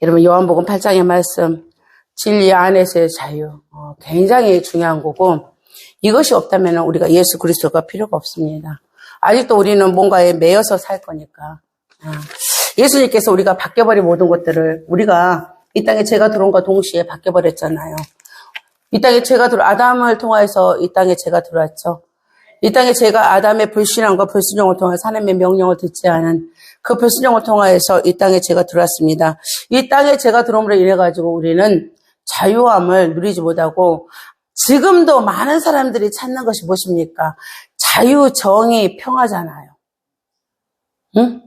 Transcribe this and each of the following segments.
여러분 요한복음 8장의 말씀 진리 안에서의 자유 굉장히 중요한 거고 이것이 없다면 우리가 예수 그리스도가 필요가 없습니다. 아직도 우리는 뭔가에 매여서 살 거니까 예수님께서 우리가 바뀌어버린 모든 것들을 우리가 이 땅에 죄가 들어온과 동시에 바뀌어버렸잖아요. 이 땅에 죄가 아담을 통해서 이 땅에 죄가 들어왔죠. 이 땅에 죄가 아담의 불신앙과 불순종을 통해서 하나님의 명령을 듣지 않은 그 불순종을 통해서 이 땅에 죄가 들어왔습니다. 이 땅에 죄가 들어옴으로 인해 가지고 우리는 자유함을 누리지 못하고 지금도 많은 사람들이 찾는 것이 무엇입니까? 자유, 정의, 평화잖아요. 응?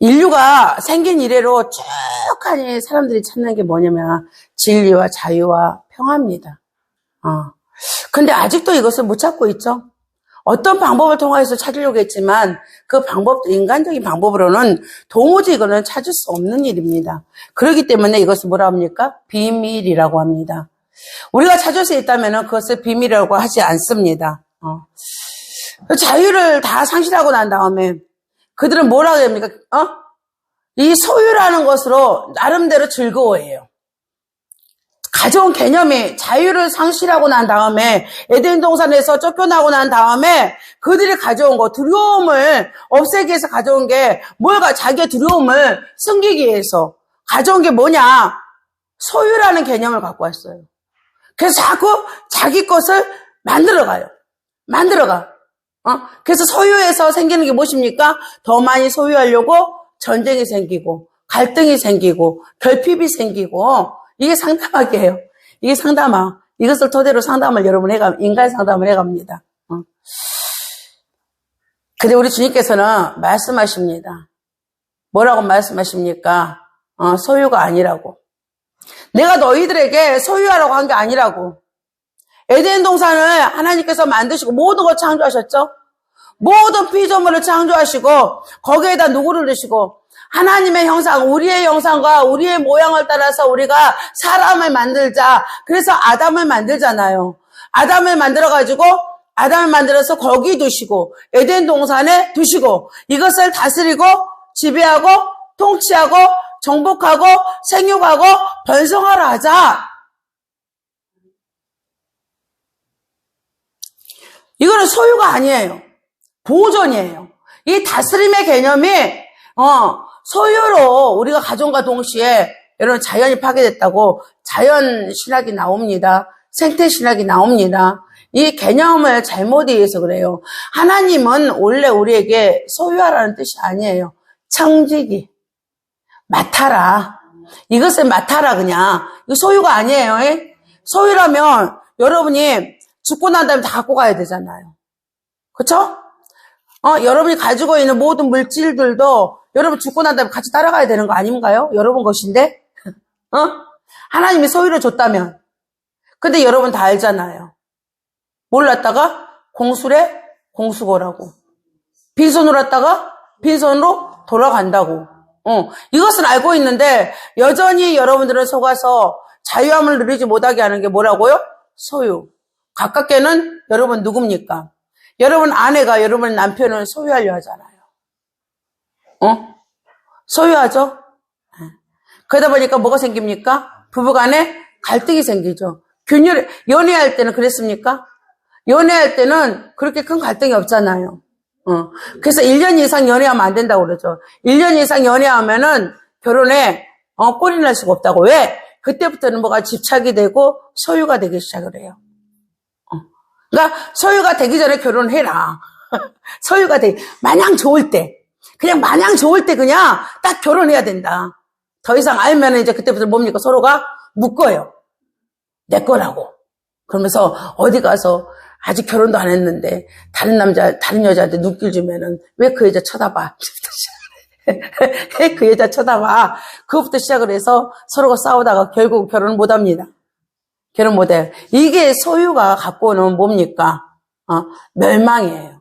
인류가 생긴 이래로 쭉 하니 사람들이 찾는 게 뭐냐면 진리와 자유와 평화입니다. 근데 아직도 이것을 못 찾고 있죠. 어떤 방법을 통해서 찾으려고 했지만 그 방법도 인간적인 방법으로는 도무지 이거는 찾을 수 없는 일입니다. 그렇기 때문에 이것을 뭐라 합니까? 비밀이라고 합니다. 우리가 찾을 수 있다면 그것을 비밀이라고 하지 않습니다. 자유를 다 상실하고 난 다음에 그들은 뭐라고 합니까? 이 소유라는 것으로 나름대로 즐거워해요. 가져온 개념이 자유를 상실하고 난 다음에 에덴 동산에서 쫓겨나고 난 다음에 그들이 가져온 거 두려움을 없애기 위해서 가져온 게 뭘까? 자기의 두려움을 숨기기 위해서 가져온 게 뭐냐? 소유라는 개념을 갖고 왔어요. 그래서 자꾸 자기 것을 만들어가요. 그래서 소유에서 생기는 게 무엇입니까? 더 많이 소유하려고 전쟁이 생기고 갈등이 생기고 결핍이 생기고 이게 상담학이에요. 이게 상담학. 이것을 토대로 상담을 여러분 인간 상담을 해갑니다. 근데 우리 주님께서는 말씀하십니다. 뭐라고 말씀하십니까? 소유가 아니라고. 내가 너희들에게 소유하라고 한 게 아니라고. 에덴 동산을 하나님께서 만드시고 모든 걸 창조하셨죠? 모든 피조물을 창조하시고 거기에다 누구를 넣으시고 하나님의 형상, 우리의 형상과 우리의 모양을 따라서 우리가 사람을 만들자. 그래서 아담을 만들잖아요. 아담을 만들어서 거기 두시고 에덴 동산에 두시고 이것을 다스리고 지배하고 통치하고 정복하고 생육하고 번성하라 하자. 이거는 소유가 아니에요. 보존이에요. 이 다스림의 개념이 소유로 우리가 가져온과 동시에 여러분 자연이 파괴됐다고 자연 신학이 나옵니다. 생태 신학이 나옵니다. 이 개념을 잘못 이해해서 그래요. 하나님은 원래 우리에게 소유하라는 뜻이 아니에요. 청지기. 맡아라. 이것을 맡아라 그냥. 이거 소유가 아니에요. 소유라면 여러분이 죽고 난 다음에 다 갖고 가야 되잖아요. 그렇죠? 여러분이 가지고 있는 모든 물질들도 여러분 죽고 난 다음에 같이 따라가야 되는 거 아닌가요? 여러분 것인데? 하나님이 소유를 줬다면. 근데 여러분 다 알잖아요. 몰랐다가 공수래 공수고라고. 빈손으로 왔다가 빈손으로 돌아간다고. 이것은 알고 있는데 여전히 여러분들은 속아서 자유함을 누리지 못하게 하는 게 뭐라고요? 소유. 가깝게는 여러분 누굽니까? 여러분 아내가 여러분 남편을 소유하려 하잖아요. 소유하죠? 그러다 보니까 뭐가 생깁니까? 부부간에 갈등이 생기죠. 연애할 때는 그랬습니까? 연애할 때는 그렇게 큰 갈등이 없잖아요. 그래서 1년 이상 연애하면 안 된다고 그러죠. 1년 이상 연애하면은 결혼에 꼴이 날 수가 없다고. 왜? 그때부터는 뭐가 집착이 되고 소유가 되기 시작을 해요. 그러니까 소유가 되기 전에 결혼해라. 소유가 마냥 좋을 때 그냥 딱 결혼해야 된다. 더 이상 알면 이제 그때부터 뭡니까? 서로가 묶어요. 내 거라고. 그러면서 어디 가서 아직 결혼도 안 했는데 다른 여자한테 눈길 주면은 왜 그 여자 쳐다봐? 왜 그 여자 쳐다봐? 그것부터 시작을 해서 서로가 싸우다가 결국 결혼을 못 합니다. 결혼 못 해요. 이게 소유가 갖고 오는 뭡니까? 멸망이에요.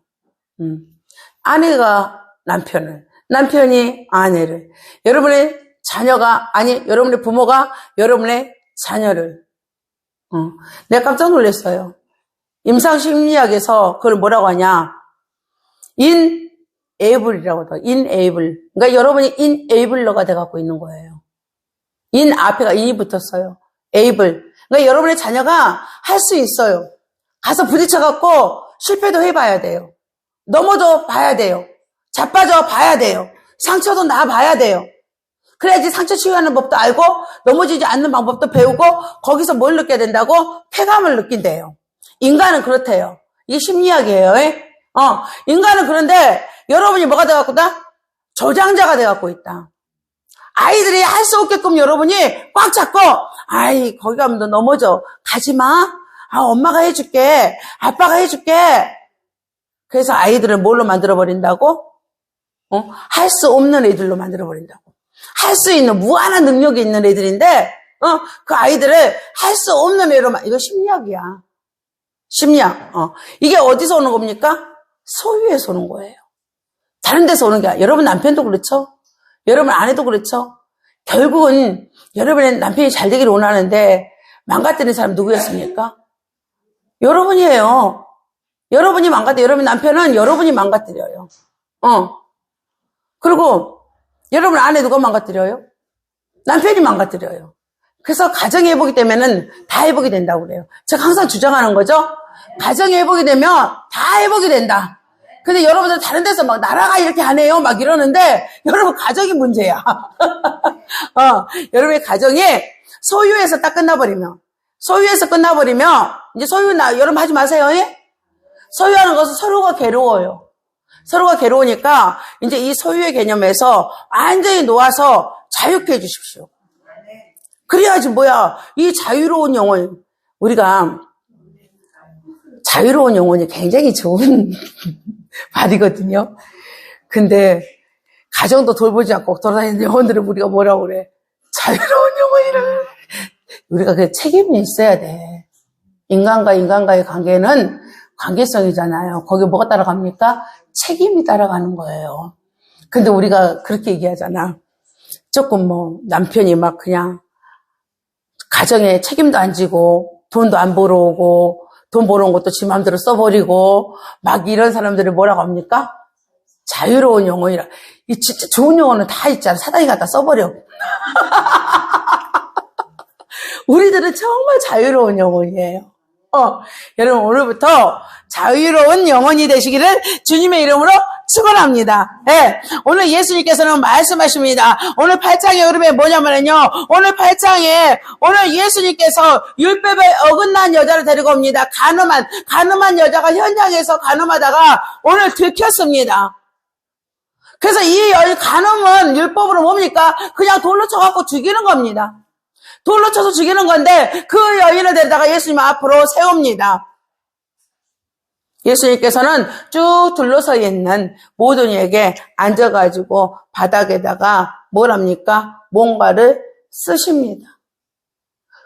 아내가 남편을, 남편이 아내를, 여러분의 부모가 여러분의 자녀를. 내가 깜짝 놀랐어요. 임상심리학에서 그걸 뭐라고 하냐? able이라고 해요. inable. 그러니까 여러분이 enabler가 돼갖고 있는 거예요. in 앞에가 in이 붙었어요. able. 그러니까 여러분의 자녀가 할 수 있어요. 가서 부딪혀갖고 실패도 해봐야 돼요. 넘어져 봐야 돼요. 자빠져 봐야 돼요. 상처도 나 봐야 돼요. 그래야지 상처 치유하는 법도 알고 넘어지지 않는 방법도 배우고 거기서 뭘 느껴야 된다고? 쾌감을 느낀대요. 인간은 그렇대요. 이게 심리학이에요. 인간은 그런데 여러분이 뭐가 돼갖고 있다? 저장자가 돼갖고 있다. 아이들이 할 수 없게끔 여러분이 꽉 잡고 아이 거기 가면 너 넘어져. 가지마. 엄마가 해줄게. 아빠가 해줄게. 그래서 아이들을 뭘로 만들어버린다고? 할 수 없는 애들로 만들어버린다고. 할 수 있는 무한한 능력이 있는 애들인데 그 아이들을 할 수 없는 애로 이거 심리학이야. 심리학. 이게 어디서 오는 겁니까? 소유에서 오는 거예요. 다른 데서 오는 게 아니라 여러분 남편도 그렇죠? 여러분 아내도 그렇죠? 결국은 여러분의 남편이 잘 되기를 원하는데 망가뜨리는 사람 누구였습니까? 여러분이에요. 여러분이 망가뜨려. 여러분 남편은 여러분이 망가뜨려요. 그리고 여러분 아내 누가 망가뜨려요? 남편이 망가뜨려요. 그래서 가정의 회복이 되면은 다 회복이 된다고 그래요. 제가 항상 주장하는 거죠. 가정의 회복이 되면 다 회복이 된다. 근데 여러분들 다른 데서 막 나라가 이렇게 안 해요. 막 이러는데 여러분 가정이 문제야. 여러분의 가정이 소유에서 딱 끝나버리면 이제 여러분 하지 마세요. 예? 소유하는 것은 서로가 괴로워요. 서로가 괴로우니까 이제 이 소유의 개념에서 완전히 놓아서 자유케 해주십시오. 그래야지 이 자유로운 영혼, 우리가 자유로운 영혼이 굉장히 좋은 말이거든요. 근데 가정도 돌보지 않고 돌아다니는 영혼들은 우리가 뭐라고 그래? 자유로운 영혼이라. 우리가 그 책임이 있어야 돼. 인간과 인간과의 관계는 관계성이잖아요. 거기에 뭐가 따라갑니까? 책임이 따라가는 거예요. 근데 우리가 그렇게 얘기하잖아. 조금 남편이 막 그냥 가정에 책임도 안 지고 돈도 안 벌어오고 돈 벌어온 것도 지 마음대로 써버리고 막 이런 사람들을 뭐라고 합니까? 자유로운 영혼이라. 이 진짜 좋은 영혼은 다 있잖아. 사단이 갖다 써버려. 우리들은 정말 자유로운 영혼이에요. 여러분 오늘부터 자유로운 영혼이 되시기를 주님의 이름으로 축원합니다. 네, 오늘 예수님께서는 말씀하십니다. 오늘 8장의 흐름에 뭐냐면요. 오늘 8장에 오늘 예수님께서 율법에 어긋난 여자를 데리고 옵니다. 가늠한 여자가 현장에서 가늠하다가 오늘 들켰습니다. 그래서 이 간음은 율법으로 뭡니까? 그냥 돌로 쳐갖고 죽이는 겁니다. 돌로 쳐서 죽이는 건데 그 여인을 데려다가 예수님 앞으로 세웁니다. 예수님께서는 쭉 둘러서 있는 모든 이에게 앉아가지고 바닥에다가 뭐랍니까? 뭔가를 쓰십니다.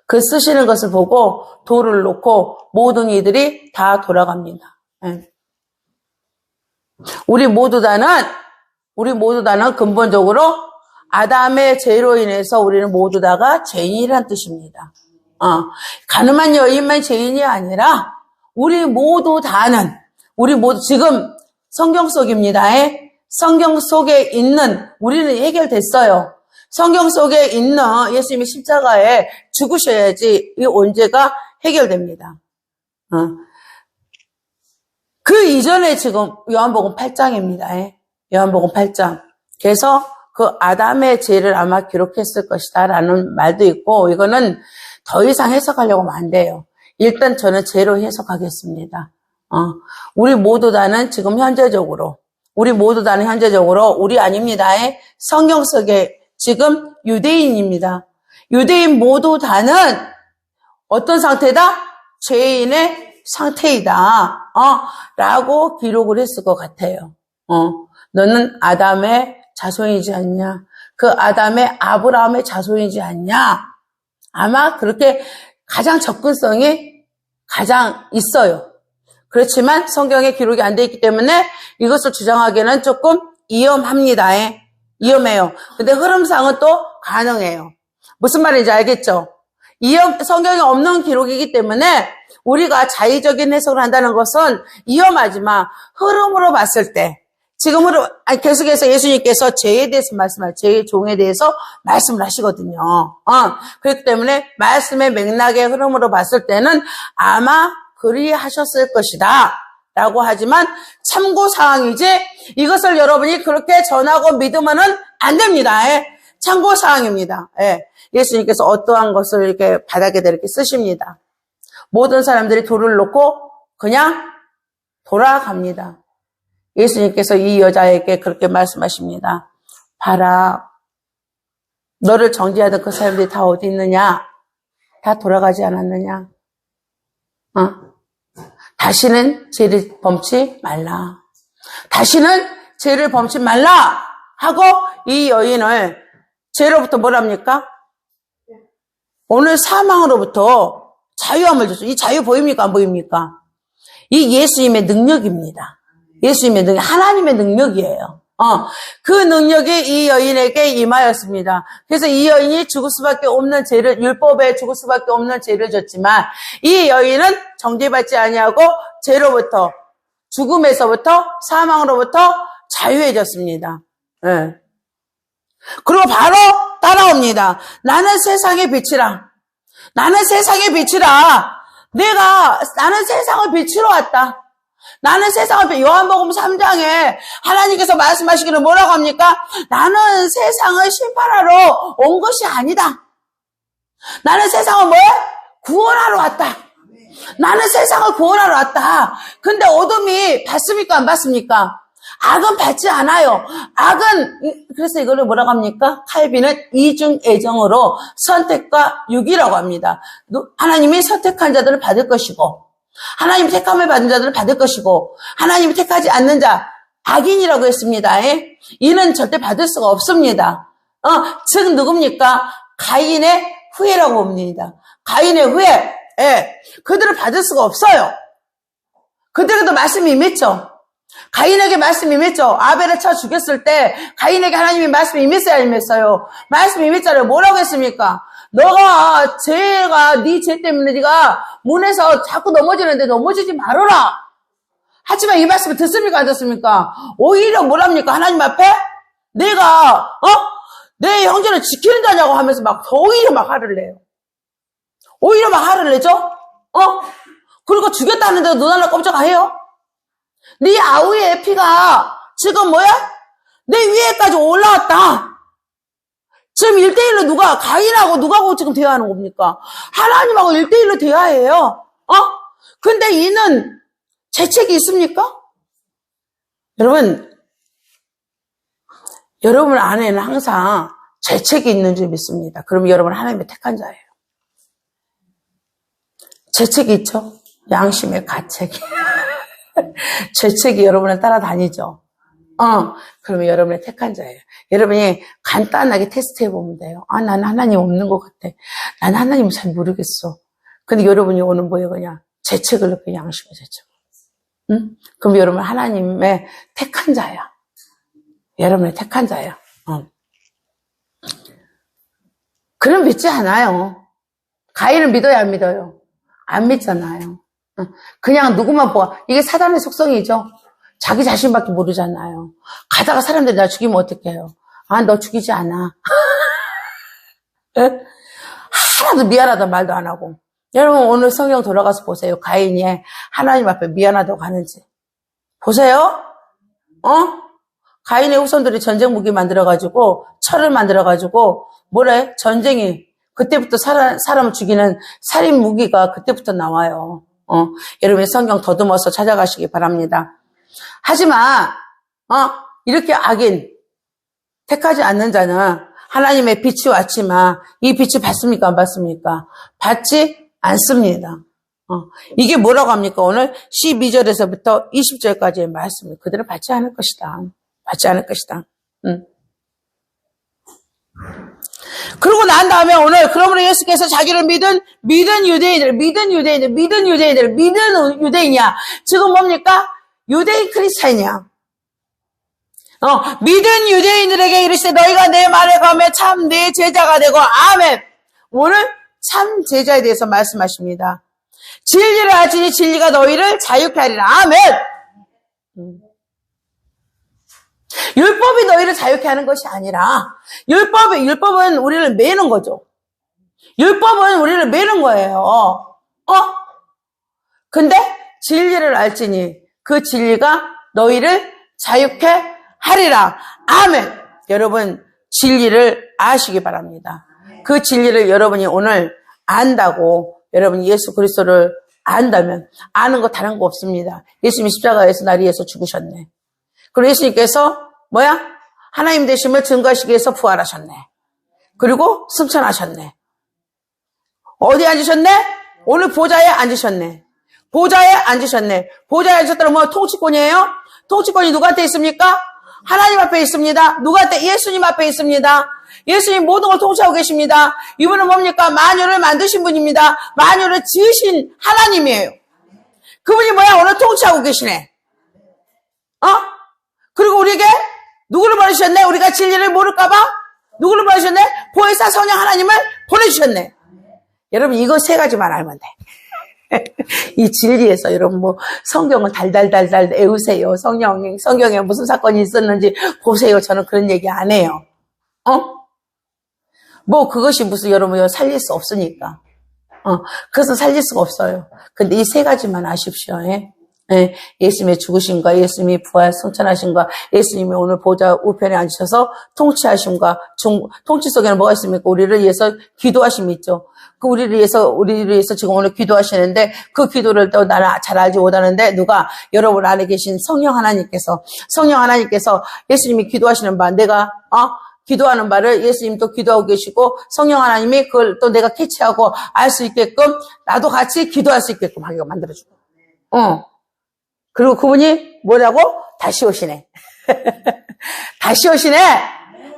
그 쓰시는 것을 보고 돌을 놓고 모든 이들이 다 돌아갑니다. 우리 모두 다는 근본적으로 아담의 죄로 인해서 우리는 모두 다가 죄인이란 뜻입니다. 가늠한 여인만 죄인이 아니라 우리 모두 지금 성경 속입니다. 성경 속에 있는 우리는 해결됐어요. 성경 속에 있는 예수님이 십자가에 죽으셔야지 이 원죄가 해결됩니다. 그 이전에 지금 요한복음 8장입니다. 요한복음 8장. 그래서 그 아담의 죄를 아마 기록했을 것이다 라는 말도 있고, 이거는 더 이상 해석하려고 하면 안 돼요. 일단 저는 죄로 해석하겠습니다. 우리 모두 다는 지금 현재적으로 우리 아닙니다. 성경 속에 지금 유대인입니다. 유대인 모두 다는 어떤 상태다? 죄인의 상태이다. 라고 기록을 했을 것 같아요. 너는 아담의 자손이지 않냐? 그 아담의 아브라함의 자손이지 않냐? 아마 그렇게 가장 접근성이 가장 있어요. 그렇지만 성경에 기록이 안 돼 있기 때문에 이것을 주장하기에는 조금 위험합니다. 위험해요. 근데 흐름상은 또 가능해요. 무슨 말인지 알겠죠? 성경에 없는 기록이기 때문에 우리가 자의적인 해석을 한다는 것은 위험하지만 흐름으로 봤을 때 지금으로 계속해서 예수님께서 죄에 대해서 죄의 종에 대해서 말씀을 하시거든요. 그렇기 때문에 말씀의 맥락의 흐름으로 봤을 때는 아마 그리하셨을 것이다 라고 하지만 참고사항이지 이것을 여러분이 그렇게 전하고 믿으면은 안 됩니다. 예. 참고사항입니다. 예. 예수님께서 어떠한 것을 이렇게 바닥에다 이렇게 쓰십니다. 모든 사람들이 돌을 놓고 그냥 돌아갑니다. 예수님께서 이 여자에게 그렇게 말씀하십니다. 봐라, 너를 정죄하던 그 사람들이 다 어디 있느냐? 다 돌아가지 않았느냐? 다시는 죄를 범치 말라. 다시는 죄를 범치 말라 하고 이 여인을 죄로부터 뭐랍니까? 오늘 사망으로부터 자유함을 줬죠. 이 자유 보입니까? 안 보입니까? 이 예수님의 능력입니다. 예수님의 능력, 하나님의 능력이에요. 그 능력이 이 여인에게 임하였습니다. 그래서 이 여인이 죽을 수밖에 없는 죄를, 율법에 죽을 수밖에 없는 죄를 졌지만 이 여인은 정죄받지 아니하고 죄로부터, 죽음에서부터, 사망으로부터 자유해졌습니다. 네. 그리고 바로 따라옵니다. 나는 세상의 빛이라. 나는 세상의 빛이라. 나는 세상을 비추러 왔다. 나는 세상을, 요한복음 3장에 하나님께서 말씀하시기를 뭐라고 합니까? 나는 세상을 심판하러 온 것이 아니다. 나는 세상을 구원하러 왔다. 나는 세상을 구원하러 왔다. 근데 어둠이 받습니까? 안 받습니까? 악은 받지 않아요. 악은, 그래서 이거를 뭐라고 합니까? 칼빈은 이중 애정으로 선택과 유기라고 합니다. 하나님이 선택한 자들을 받을 것이고, 하나님이 택함을 받은 자들을 받을 것이고, 하나님이 택하지 않는 자, 악인이라고 했습니다. 이는 절대 받을 수가 없습니다. 즉 누굽니까? 가인의 후예라고 봅니다. 가인의 후예. 그들을 받을 수가 없어요. 그들에게도 말씀이 임했죠. 가인에게 말씀이 임했죠. 아벨을 쳐 죽였을 때 가인에게 하나님이 말씀이 임했어야 임했어요. 말씀이 임했잖아요. 뭐라고 했습니까? 너가 네 죄 때문에 네가 문에서 자꾸 넘어지는데 넘어지지 말아라. 하지만 이 말씀을 듣습니까? 안 듣습니까? 오히려 뭐랍니까? 하나님 앞에 내가 내 형제를 지키는 자냐고 하면서 오히려 막 화를 내요. 오히려 막 화를 내죠? 그리고 죽였다는데도 눈 하나 깜짝해요? 네 아우의 피가 지금 내 위에까지 올라왔다. 지금 1대1로 가인하고 누가하고 지금 대화하는 겁니까? 하나님하고 1대1로 대화해요. 근데 이는 죄책이 있습니까? 여러분 안에는 항상 죄책이 있는 줄 믿습니다. 그럼 여러분은 하나님의 택한 자예요. 죄책이 있죠? 양심의 가책이. 죄책이 여러분을 따라다니죠. 그러면 여러분의 택한 자예요. 여러분이 간단하게 테스트 해보면 돼요. 나는 하나님 없는 것 같아. 난 하나님을 잘 모르겠어. 근데 여러분이 오는 그냥 죄책을 느껴, 양심의 죄책. 응? 그럼 여러분 하나님의 택한 자야. 여러분의 택한 자야. 그럼 믿지 않아요. 가인을 믿어야 안 믿어요? 안 믿잖아요. 그냥 누구만 보아. 이게 사단의 속성이죠. 자기 자신밖에 모르잖아요. 가다가 사람들이 나 죽이면 어떡해요? 너 죽이지 않아. 하나도 미안하다 말도 안 하고. 여러분 오늘 성경 돌아가서 보세요. 가인이 하나님 앞에 미안하다고 하는지. 보세요. 가인의 후손들이 전쟁 무기 만들어가지고 철을 만들어가지고 전쟁이 그때부터 사람을 죽이는 살인 무기가 그때부터 나와요. 여러분의 성경 더듬어서 찾아가시기 바랍니다. 하지만 이렇게 악인 택하지 않는 자는 하나님의 빛이 왔지만 이 빛이 받습니까? 안 받습니까? 받지 않습니다. 이게 뭐라고 합니까? 오늘 12절에서부터 20절까지의 말씀을 그들은 받지 않을 것이다. 받지 않을 것이다. 그러고 난 다음에 오늘 그러므로 예수께서 자기를 믿은 유대인이야. 지금 뭡니까? 유대인 크리스찬이야. 믿은 유대인들에게 이르시되 너희가 내 말에 감에 참 내 제자가 되고 아멘. 오늘 참 제자에 대해서 말씀하십니다. 진리를 알지니 진리가 너희를 자유케 하리라. 아멘. 율법이 너희를 자유케 하는 것이 아니라 율법은 우리를 매는 거죠. 율법은 우리를 매는 거예요. 근데 진리를 알지니 그 진리가 너희를 자유케 하리라. 아멘. 여러분 진리를 아시기 바랍니다. 그 진리를 여러분이 오늘 안다고 여러분 예수 그리스도를 안다면 아는 거 다른 거 없습니다. 예수님이 십자가에서 나를 위해서 죽으셨네. 그리고 예수님께서 하나님 되심을 증거하시기 위해서 부활하셨네. 그리고 승천하셨네. 어디에 앉으셨네? 오늘 보좌에 앉으셨네. 보좌에 앉으셨네. 보좌에 앉으셨다면 뭐 통치권이에요? 통치권이 누구한테 있습니까? 하나님 앞에 있습니다. 누구한테? 예수님 앞에 있습니다. 예수님 모든 걸 통치하고 계십니다. 이분은 뭡니까? 만유를 만드신 분입니다. 만유를 지으신 하나님이에요. 그분이 오늘 통치하고 계시네. 그리고 우리에게 누구를 보내주셨네? 우리가 진리를 모를까봐 누구를 보내주셨네? 보혜사 성령 하나님을 보내주셨네. 여러분 이거 세 가지만 알면 돼. 이 진리에서 여러분 성경을 달달달달 외우세요. 성경에 무슨 사건이 있었는지 보세요. 저는 그런 얘기 안 해요. 그것이 무슨 여러분 살릴 수 없으니까. 그것은 살릴 수가 없어요. 근데 이 세 가지만 아십시오. 예수님의 죽으심과 예수님이 부활 승천하심과 예수님이 오늘 보좌 우편에 앉으셔서 통치하심과 통치 속에는 뭐가 있습니까? 우리를 위해서 기도하심이 있죠. 그 우리를 위해서 지금 오늘 기도하시는데 그 기도를 또 나는 잘 알지 못하는데 누가 여러분 안에 계신 성령 하나님께서 예수님이 기도하시는 바 내가 기도하는 바를 예수님 또 기도하고 계시고 성령 하나님이 그걸 또 내가 캐치하고 알 수 있게끔 나도 같이 기도할 수 있게끔 하게 만들어주고. 그리고 그분이 뭐라고? 다시 오시네. 다시 오시네.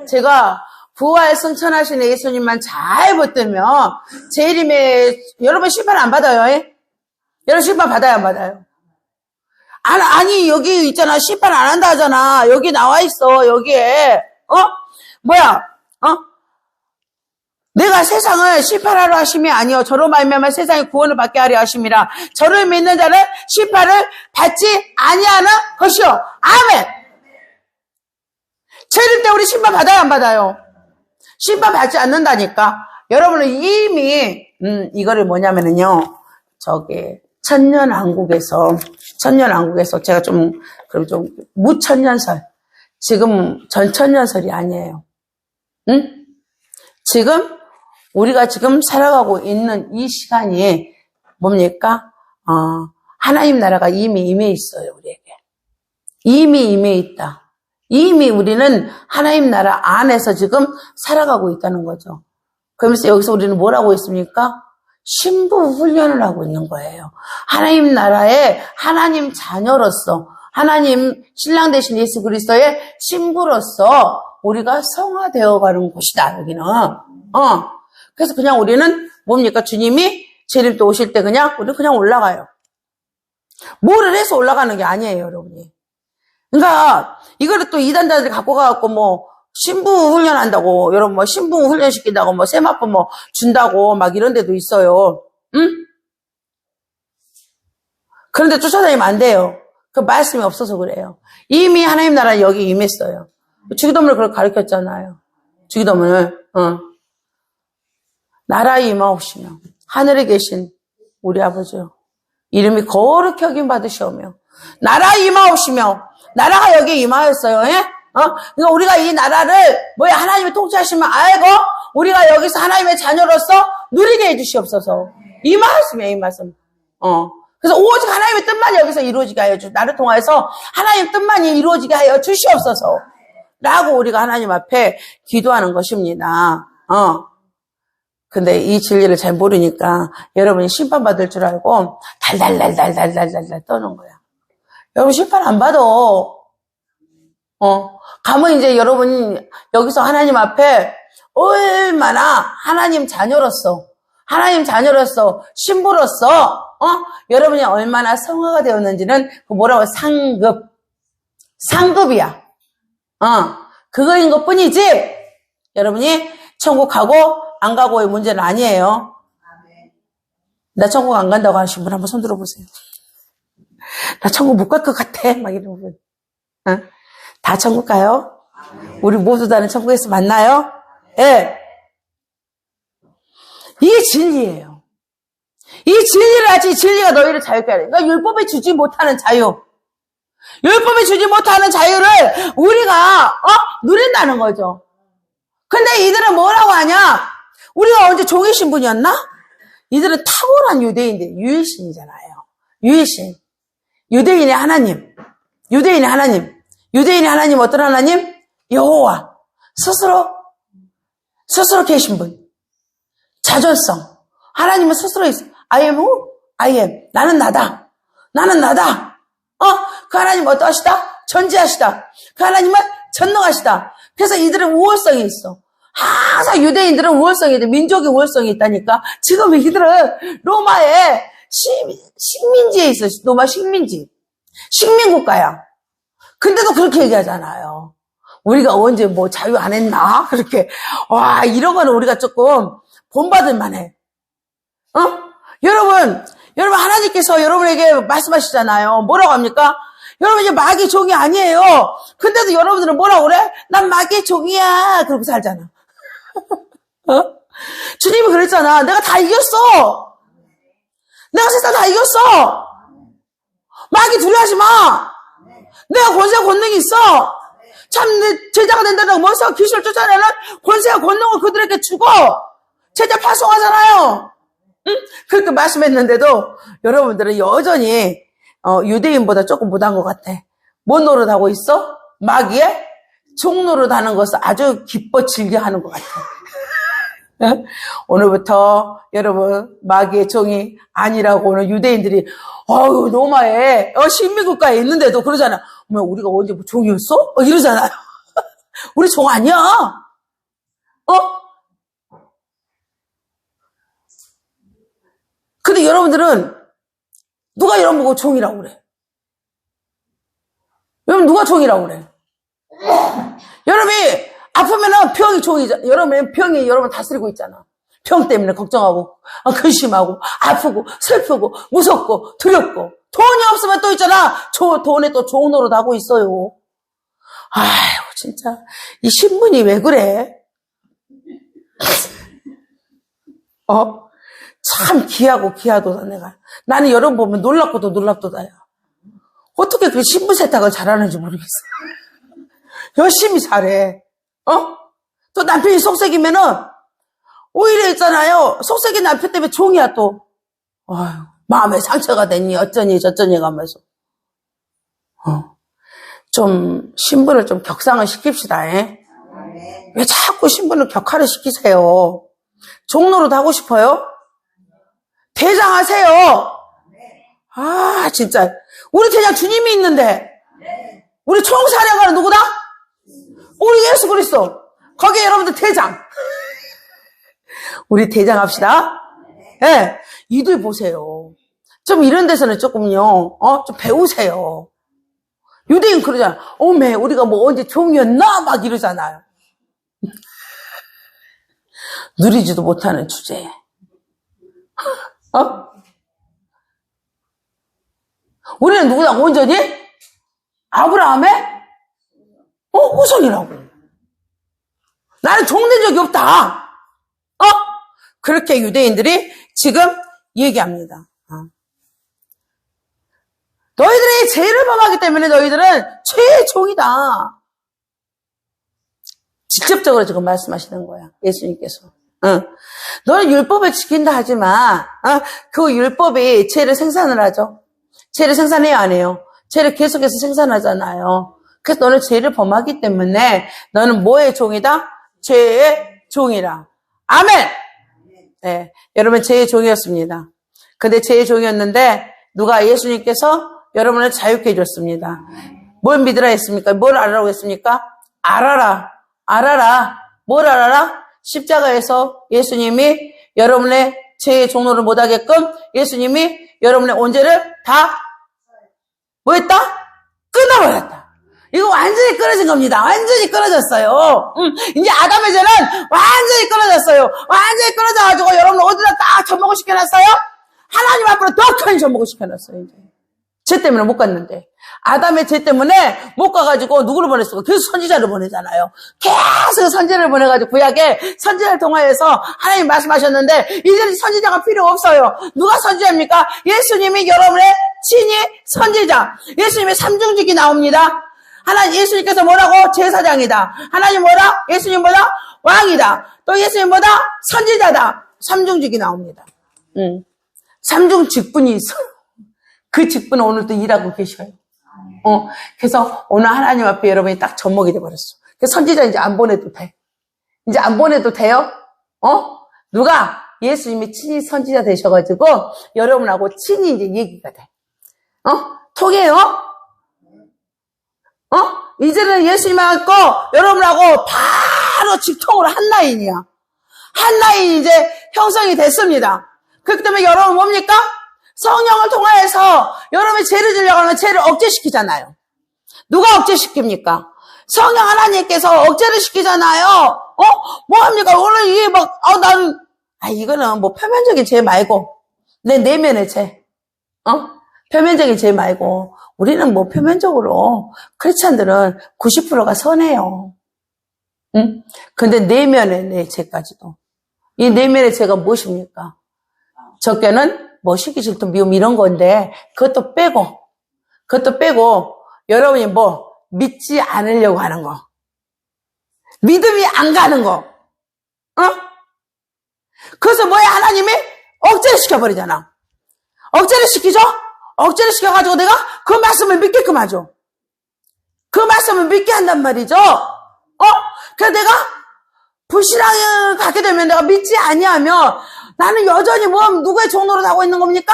제가 부활 승천하신 예수님만 잘 붙들면 제 이름에 여러분 심판 안 받아요. 여러분 심판 받아요 안 받아요? 아니 여기 있잖아. 심판 안 한다 하잖아. 여기 나와 있어. 여기에 내가 세상을 심판하러 하심이 아니요 저로 말미암아 세상의 구원을 받게 하려 하심이라. 저를 믿는 자는 심판을 받지 아니하는 것이요. 아멘. 죄를 때 우리 심판 받아요 안 받아요? 심판 받지 않는다니까. 여러분은 이미 이거를 뭐냐면은요. 천년왕국에서 제가 그럼 좀 무천년설. 지금 전천년설이 아니에요. 지금 우리가 지금 살아가고 있는 이 시간이 뭡니까? 하나님 나라가 이미 임해 있어요, 우리에게. 이미 임해 있다. 이미 우리는 하나님 나라 안에서 지금 살아가고 있다는 거죠. 그러면서 여기서 우리는 뭘 하고 있습니까? 신부 훈련을 하고 있는 거예요. 하나님 나라의 하나님 자녀로서 하나님 신랑 되신 예수 그리스도의 신부로서 우리가 성화되어 가는 곳이다, 여기는. 그래서 그냥 우리는 뭡니까? 주님이 재림 또 오실 때 우리는 그냥 올라가요. 뭐를 해서 올라가는 게 아니에요, 여러분이. 그러니까 이거를 또 이단자들이 갖고 가갖고 신부 훈련한다고 여러분 신부 훈련 시킨다고 세마포 준다고 막 이런 데도 있어요. 그런데 쫓아다니면 안 돼요. 그 말씀이 없어서 그래요. 이미 하나님 나라 여기 임했어요. 주기도문을 그렇게 가르쳤잖아요. 주기도문을 나라에 임하옵시며 하늘에 계신 우리 아버지요 이름이 거룩히 여김 받으시오며 나라에 임하옵시며 나라가 여기에 임하였어요. 그러니까 우리가 이 나라를 하나님이 통치하시면 알고 우리가 여기서 하나님의 자녀로서 누리게 해주시옵소서. 이 말씀. 그래서 오직 하나님의 뜻만 여기서 이루어지게 하여 나를 통하여서 하나님의 뜻만이 이루어지게 하여 주시옵소서. 라고 우리가 하나님 앞에 기도하는 것입니다. 근데 이 진리를 잘 모르니까 여러분이 심판받을 줄 알고 달달달달달달달 떠는 거야. 여러분 심판 안 받아. 가면 이제 여러분 여기서 하나님 앞에 얼마나 하나님 자녀로서 신부로서 여러분이 얼마나 성화가 되었는지는 뭐라고 상급이야. 그거인 것 뿐이지 여러분이 천국 가고 안 가고의 문제는 아니에요. 나 천국 안 간다고 하시는 분 한번 손 들어보세요. 나 천국 못 갈 것 같아 막 이러는 분. 다 천국 가요? 우리 모두 다는 천국에서 만나요? 예. 이게 진리예요. 이 진리를 알지, 진리가 너희를 자유케 하래. 그러니까 율법에 주지 못하는 자유. 율법에 주지 못하는 자유를 우리가, 누린다는 거죠. 근데 이들은 뭐라고 하냐? 우리가 언제 종의 신분이었나? 이들은 탁월한 유대인들, 유일신이잖아요. 유일신. 유대인의 하나님. 유대인의 하나님. 유대인의 하나님 어떤 하나님? 여호와. 스스로 계신 분. 자존성. 하나님은 스스로 있어. I am who? I am. 나는 나다. 나는 나다. 그 하나님 어떠하시다? 전지하시다. 그 하나님은 전능하시다. 그래서 이들은 우월성이 있어. 항상 유대인들은 우월성이 있대. 민족의 우월성이 있다니까. 지금 이들은 로마의 식민지에 있어. 로마 식민지. 식민국가야. 근데도 그렇게 얘기하잖아요. 우리가 언제 뭐 자유 안 했나? 그렇게. 와, 이런 거는 우리가 조금 본받을 만해. 여러분 하나님께서 여러분에게 말씀하시잖아요. 뭐라고 합니까? 여러분 이제 마귀의 종이 아니에요. 근데도 여러분들은 뭐라고 그래? 난 마귀의 종이야. 그러고 살잖아. 주님이 그랬잖아. 내가 다 이겼어. 내가 세상 다 이겼어. 마귀 두려워하지 마. 내가 권세와 권능이 있어. 참 내 제자가 된다고 모세가 귀신을 쫓아내는 권세와 권능을 그들에게 주고 제자 파송하잖아요. 그렇게 말씀했는데도 여러분들은 여전히 유대인보다 조금 못한 것 같아. 뭔 노릇하고 있어? 마귀의 종 노릇하는 것을 아주 기뻐 즐겨하는 것 같아. 오늘부터 여러분 마귀의 종이 아니라고 오늘 유대인들이 로마에 식민국가에 있는데도 그러잖아. 우리가 언제 뭐 종이었어? 이러잖아요. 우리 종 아니야. 근데 여러분들은 누가 여러분 보고 종이라고 그래? 여러분 누가 종이라고 그래? 여러분이 아프면은 병이 종이잖아. 병이 여러분 다스리고 있잖아. 병 때문에 걱정하고 근심하고 아프고 슬프고 무섭고 두렵고 돈이 없으면 또 있잖아. 돈에 또 좋은 노릇 하고 있어요. 아이고 진짜 이 신분이 왜 그래? 참 귀하도다 내가. 나는 여러분 보면 놀랍고도 놀랍도다야. 어떻게 그 신분 세탁을 잘하는지 모르겠어. 열심히 잘해. 또 남편이 속색이면은 오히려 있잖아요. 속색인 남편 때문에 종이야 또. 마음에 상처가 됐니 어쩌니 저쩌니 가면서. 좀 신분을 좀 격상을 시킵시다. 왜 자꾸 신분을 격하를 시키세요? 종로로 하고 싶어요? 대장하세요. 진짜 우리 대장 주님이 있는데 우리 총사령관은 누구다? 우리 예수 그리스도. 거기에 여러분들 대장. 우리 대장 합시다. 네. 이들 보세요. 좀 이런 데서는 조금요, 좀 배우세요. 유대인 그러잖아. 우리가 뭐 언제 종이었나? 막 이러잖아요. 누리지도 못하는 주제에. 우리는 누구다? 온전히? 아브라함의? 후손이라고. 나는 종된 적이 없다. 그렇게 유대인들이 지금 얘기합니다. 너희들이 죄를 범하기 때문에 너희들은 죄의 종이다. 직접적으로 지금 말씀하시는 거야. 예수님께서. 너는 율법을 지킨다 하지만 그 율법이 죄를 생산을 하죠. 죄를 생산해요, 안 해요? 죄를 계속해서 생산하잖아요. 그래서 너는 죄를 범하기 때문에 너는 뭐의 종이다? 죄의 종이라. 아멘! 네, 여러분 죄의 종이었습니다. 근데 죄의 종이었는데 누가 예수님께서 여러분을 자유케 해줬습니다. 뭘 믿으라 했습니까? 뭘 알아라고 했습니까? 알아라. 뭘 알아라? 십자가에서 예수님이 여러분의 죄의 종로를 못하게끔 예수님이 여러분의 온죄를 다 뭐 했다? 끊어버렸다. 이거 완전히 끊어진 겁니다. 완전히 끊어졌어요. 이제 아담의 죄는 완전히 끊어졌어요. 완전히 끊어져가지고 여러분 어디다 딱 접목을 시켜놨어요? 하나님 앞으로 더 큰 접목을 시켜놨어요. 이제 죄 때문에 못 갔는데. 아담의 죄 때문에 못 가가지고 누구를 보냈어? 계속 선지자를 보내잖아요. 계속 선지자를 보내가지고 구약에 선지자를 통하여서 하나님 말씀하셨는데 이제는 선지자가 필요 없어요. 누가 선지자입니까? 예수님이 여러분의 친히 선지자. 예수님의 삼중직이 나옵니다. 하나님 예수님께서 뭐라고? 제사장이다. 하나님 뭐라? 예수님 뭐다? 왕이다. 또 예수님 뭐다? 선지자다. 삼중직이 나옵니다. 삼중 직분이 있어요. 그 직분은 오늘도 일하고 계셔요. 그래서 오늘 하나님 앞에 여러분이 딱 접목이 돼버렸어. 그래서 선지자 이제 안 보내도 돼. 이제 안 보내도 돼요? 누가? 예수님이 친히 선지자 되셔가지고 여러분하고 친히 이제 얘기가 돼. 통해요? 이제는 예수님하고 여러분하고 바로 직통으로 한 라인이야. 한 라인이 이제 형성이 됐습니다. 그렇기 때문에 여러분 뭡니까? 성령을 통하여서 여러분이 죄를 지려고 하면 죄를 억제시키잖아요. 누가 억제시킵니까? 성령 하나님께서 억제를 시키잖아요. 뭐 합니까? 오늘 이게 막, 이거는 뭐 표면적인 죄 말고, 내 내면의 죄. 표면적인 죄 말고, 우리는 뭐 표면적으로, 크리스찬들은 90%가 선해요. 응? 근데 내면의 내 죄까지도. 이 내면의 죄가 무엇입니까? 적게는 뭐 시기 질투 미움 이런 건데 그것도 빼고 여러분이 뭐 믿지 않으려고 하는 거, 믿음이 안 가는 거, 그래서 뭐야? 하나님이 억제를 시켜버리잖아. 억제를 시키죠? 억제를 시켜가지고 내가 그 말씀을 믿게끔 하죠. 그 말씀을 믿게 한단 말이죠. 그래서 내가 불신앙을 갖게 되면 내가 믿지 아니하면 나는 여전히 누구의 종노릇 하고 있는 겁니까?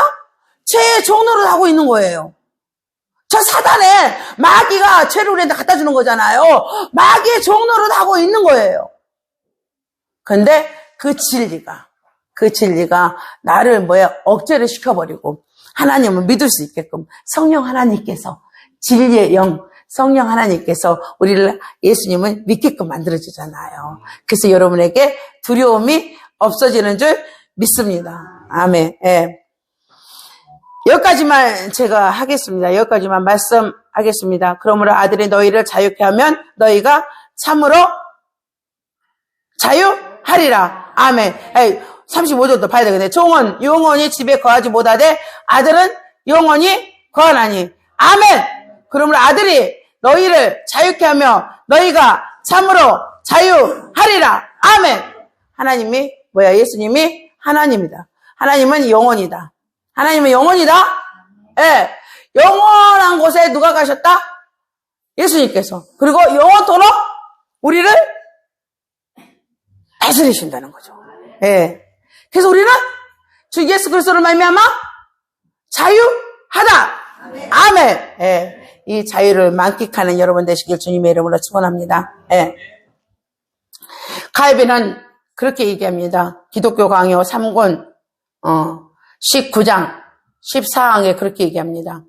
죄의 종노릇 하고 있는 거예요. 저 사단에 마귀가 죄를 우리한테 갖다 주는 거잖아요. 마귀의 종노릇 하고 있는 거예요. 근데 그 진리가 나를 억제를 시켜버리고 하나님을 믿을 수 있게끔 성령 하나님께서 진리의 영, 성령 하나님께서 우리를 예수님을 믿게끔 만들어주잖아요. 그래서 여러분에게 두려움이 없어지는 줄 믿습니다. 아멘. 예. 여기까지만 제가 하겠습니다. 여기까지만 말씀하겠습니다. 그러므로 아들이 너희를 자유케 하면 너희가 참으로 자유하리라. 아멘. 35절도 봐야 되겠네. 종은 영원히 집에 거하지 못하되 아들은 영원히 거하나니. 아멘. 그러므로 아들이 너희를 자유케 하며 너희가 참으로 자유하리라. 아멘. 하나님이 예수님이 하나님이다. 하나님은 영원이다. 하나님은 영원이다. 예. 영원한 곳에 누가 가셨다? 예수님께서. 그리고 영원토록 우리를 다스리신다는 거죠. 예. 그래서 우리는 주 예수 그리스도를 말미암아 자유하다. 아멘. 예. 이 자유를 만끽하는 여러분 되시길 주님의 이름으로 축원합니다. 예. 칼빈은 그렇게 얘기합니다. 기독교 강요 3권 19장 14항에 그렇게 얘기합니다.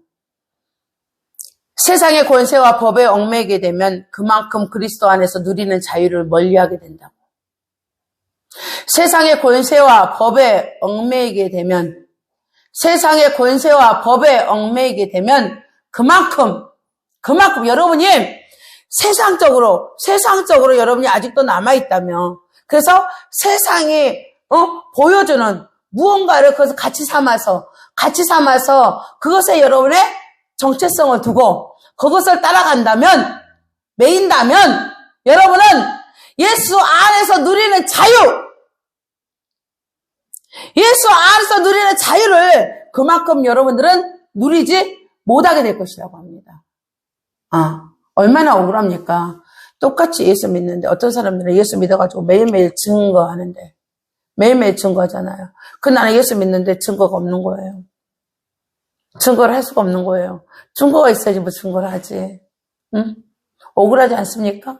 세상의 권세와 법에 얽매이게 되면 그만큼 그리스도 안에서 누리는 자유를 멀리하게 된다고. 세상의 권세와 법에 얽매이게 되면 그만큼 여러분이 세상적으로 여러분이 아직도 남아있다면, 그래서 세상이 보여주는 무언가를 그것을 가치 삼아서 그것에 여러분의 정체성을 두고 그것을 따라간다면, 매인다면 여러분은 예수 안에서 누리는 자유를 그만큼 여러분들은 누리지 못하게 될 것이라고 합니다. 얼마나 억울합니까? 똑같이 예수 믿는데 어떤 사람들은 예수 믿어가지고 매일매일 증거하잖아요. 나는 예수 믿는데 증거가 없는 거예요. 증거를 할 수가 없는 거예요. 증거가 있어야지 뭐 증거를 하지. 응? 억울하지 않습니까?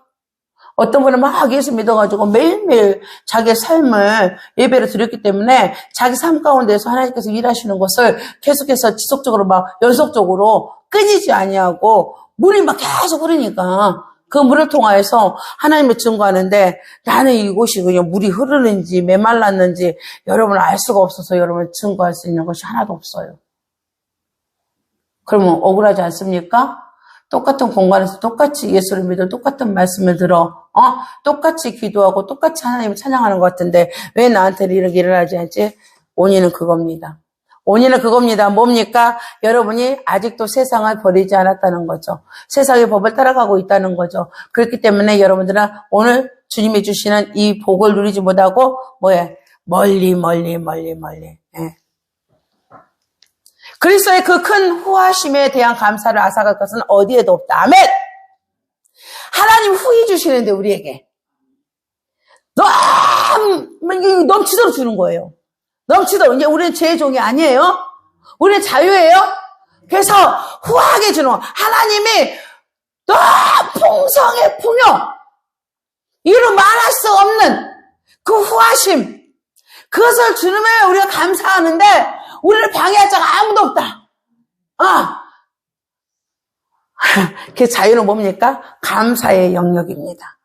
어떤 분은 막 예수 믿어가지고 매일매일 자기의 삶을 예배로 드렸기 때문에 자기 삶 가운데서 하나님께서 일하시는 것을 계속해서 지속적으로 연속적으로 끊이지 아니하고 물이 계속 흐르니까 그 물을 통하여서 하나님을 증거하는데, 나는 이곳이 그냥 물이 흐르는지 메말랐는지 여러분 알 수가 없어서 여러분 증거할 수 있는 것이 하나도 없어요. 그러면 억울하지 않습니까? 똑같은 공간에서 똑같이 예수를 믿어 똑같은 말씀을 들어 똑같이 기도하고 똑같이 하나님을 찬양하는 것 같은데 왜 나한테는 이렇게 일어나지 않지? 원인은 그겁니다. 원인은 그겁니다. 뭡니까? 여러분이 아직도 세상을 버리지 않았다는 거죠. 세상의 법을 따라가고 있다는 거죠. 그렇기 때문에 여러분들은 오늘 주님이 주시는 이 복을 누리지 못하고 멀리. 예. 그리스도의 그 큰 후하심에 대한 감사를 앗아갈 것은 어디에도 없다. 아멘! 하나님 후히 주시는데 우리에게 넘치도록 주는 거예요. 넘치도록. 이제 우리는 죄의 종이 아니에요. 우리는 자유예요. 그래서 후하게 주는 거. 하나님이 너무 풍성의 풍요, 이루 말할 수 없는 그 후하심, 그것을 주님에 우리가 감사하는데 우리를 방해할 자가 아무도 없다. 그 자유는 뭡니까? 감사의 영역입니다.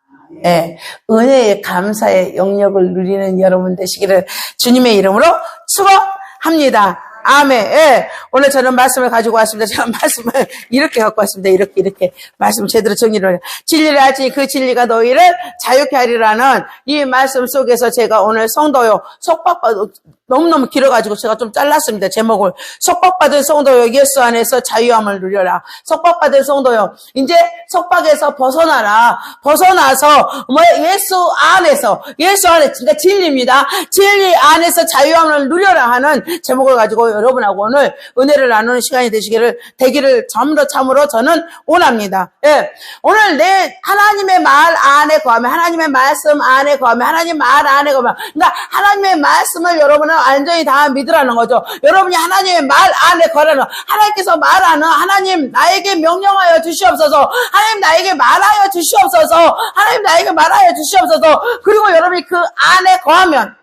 예, 은혜의 감사의 영역을 누리는 여러분 되시기를 주님의 이름으로 축원합니다. 아멘. 예, 오늘 저는 말씀을 가지고 왔습니다. 제가 말씀을 이렇게 갖고 왔습니다. 이렇게 말씀 제대로 정리를 해요. 진리를 알지 그 진리가 너희를 자유케 하리라는 이 말씀 속에서 제가 오늘 성도요 속박받은 너무너무 길어가지고 제가 좀 잘랐습니다. 제목을. 속박받은 성도요 예수 안에서 자유함을 누려라. 속박받은 성도요 이제 속박에서 벗어나라. 벗어나서 예수 안에 그러니까 진리입니다. 진리 안에서 자유함을 누려라 하는 제목을 가지고 여러분하고 오늘 은혜를 나누는 시간이 되기를 참으로 저는 원합니다. 예. 오늘 내 하나님의 말 안에 거하면, 하나님의 말씀 안에 거하면, 하나님 말 안에 거하면, 그러니까 하나님의 말씀을 여러분은 완전히 다 믿으라는 거죠. 여러분이 하나님의 말 안에 거하라는, 하나님께서 말하는 하나님 나에게 명령하여 주시옵소서, 하나님 나에게 말하여 주시옵소서, 하나님 나에게 말하여 주시옵소서. 그리고 여러분이 그 안에 거하면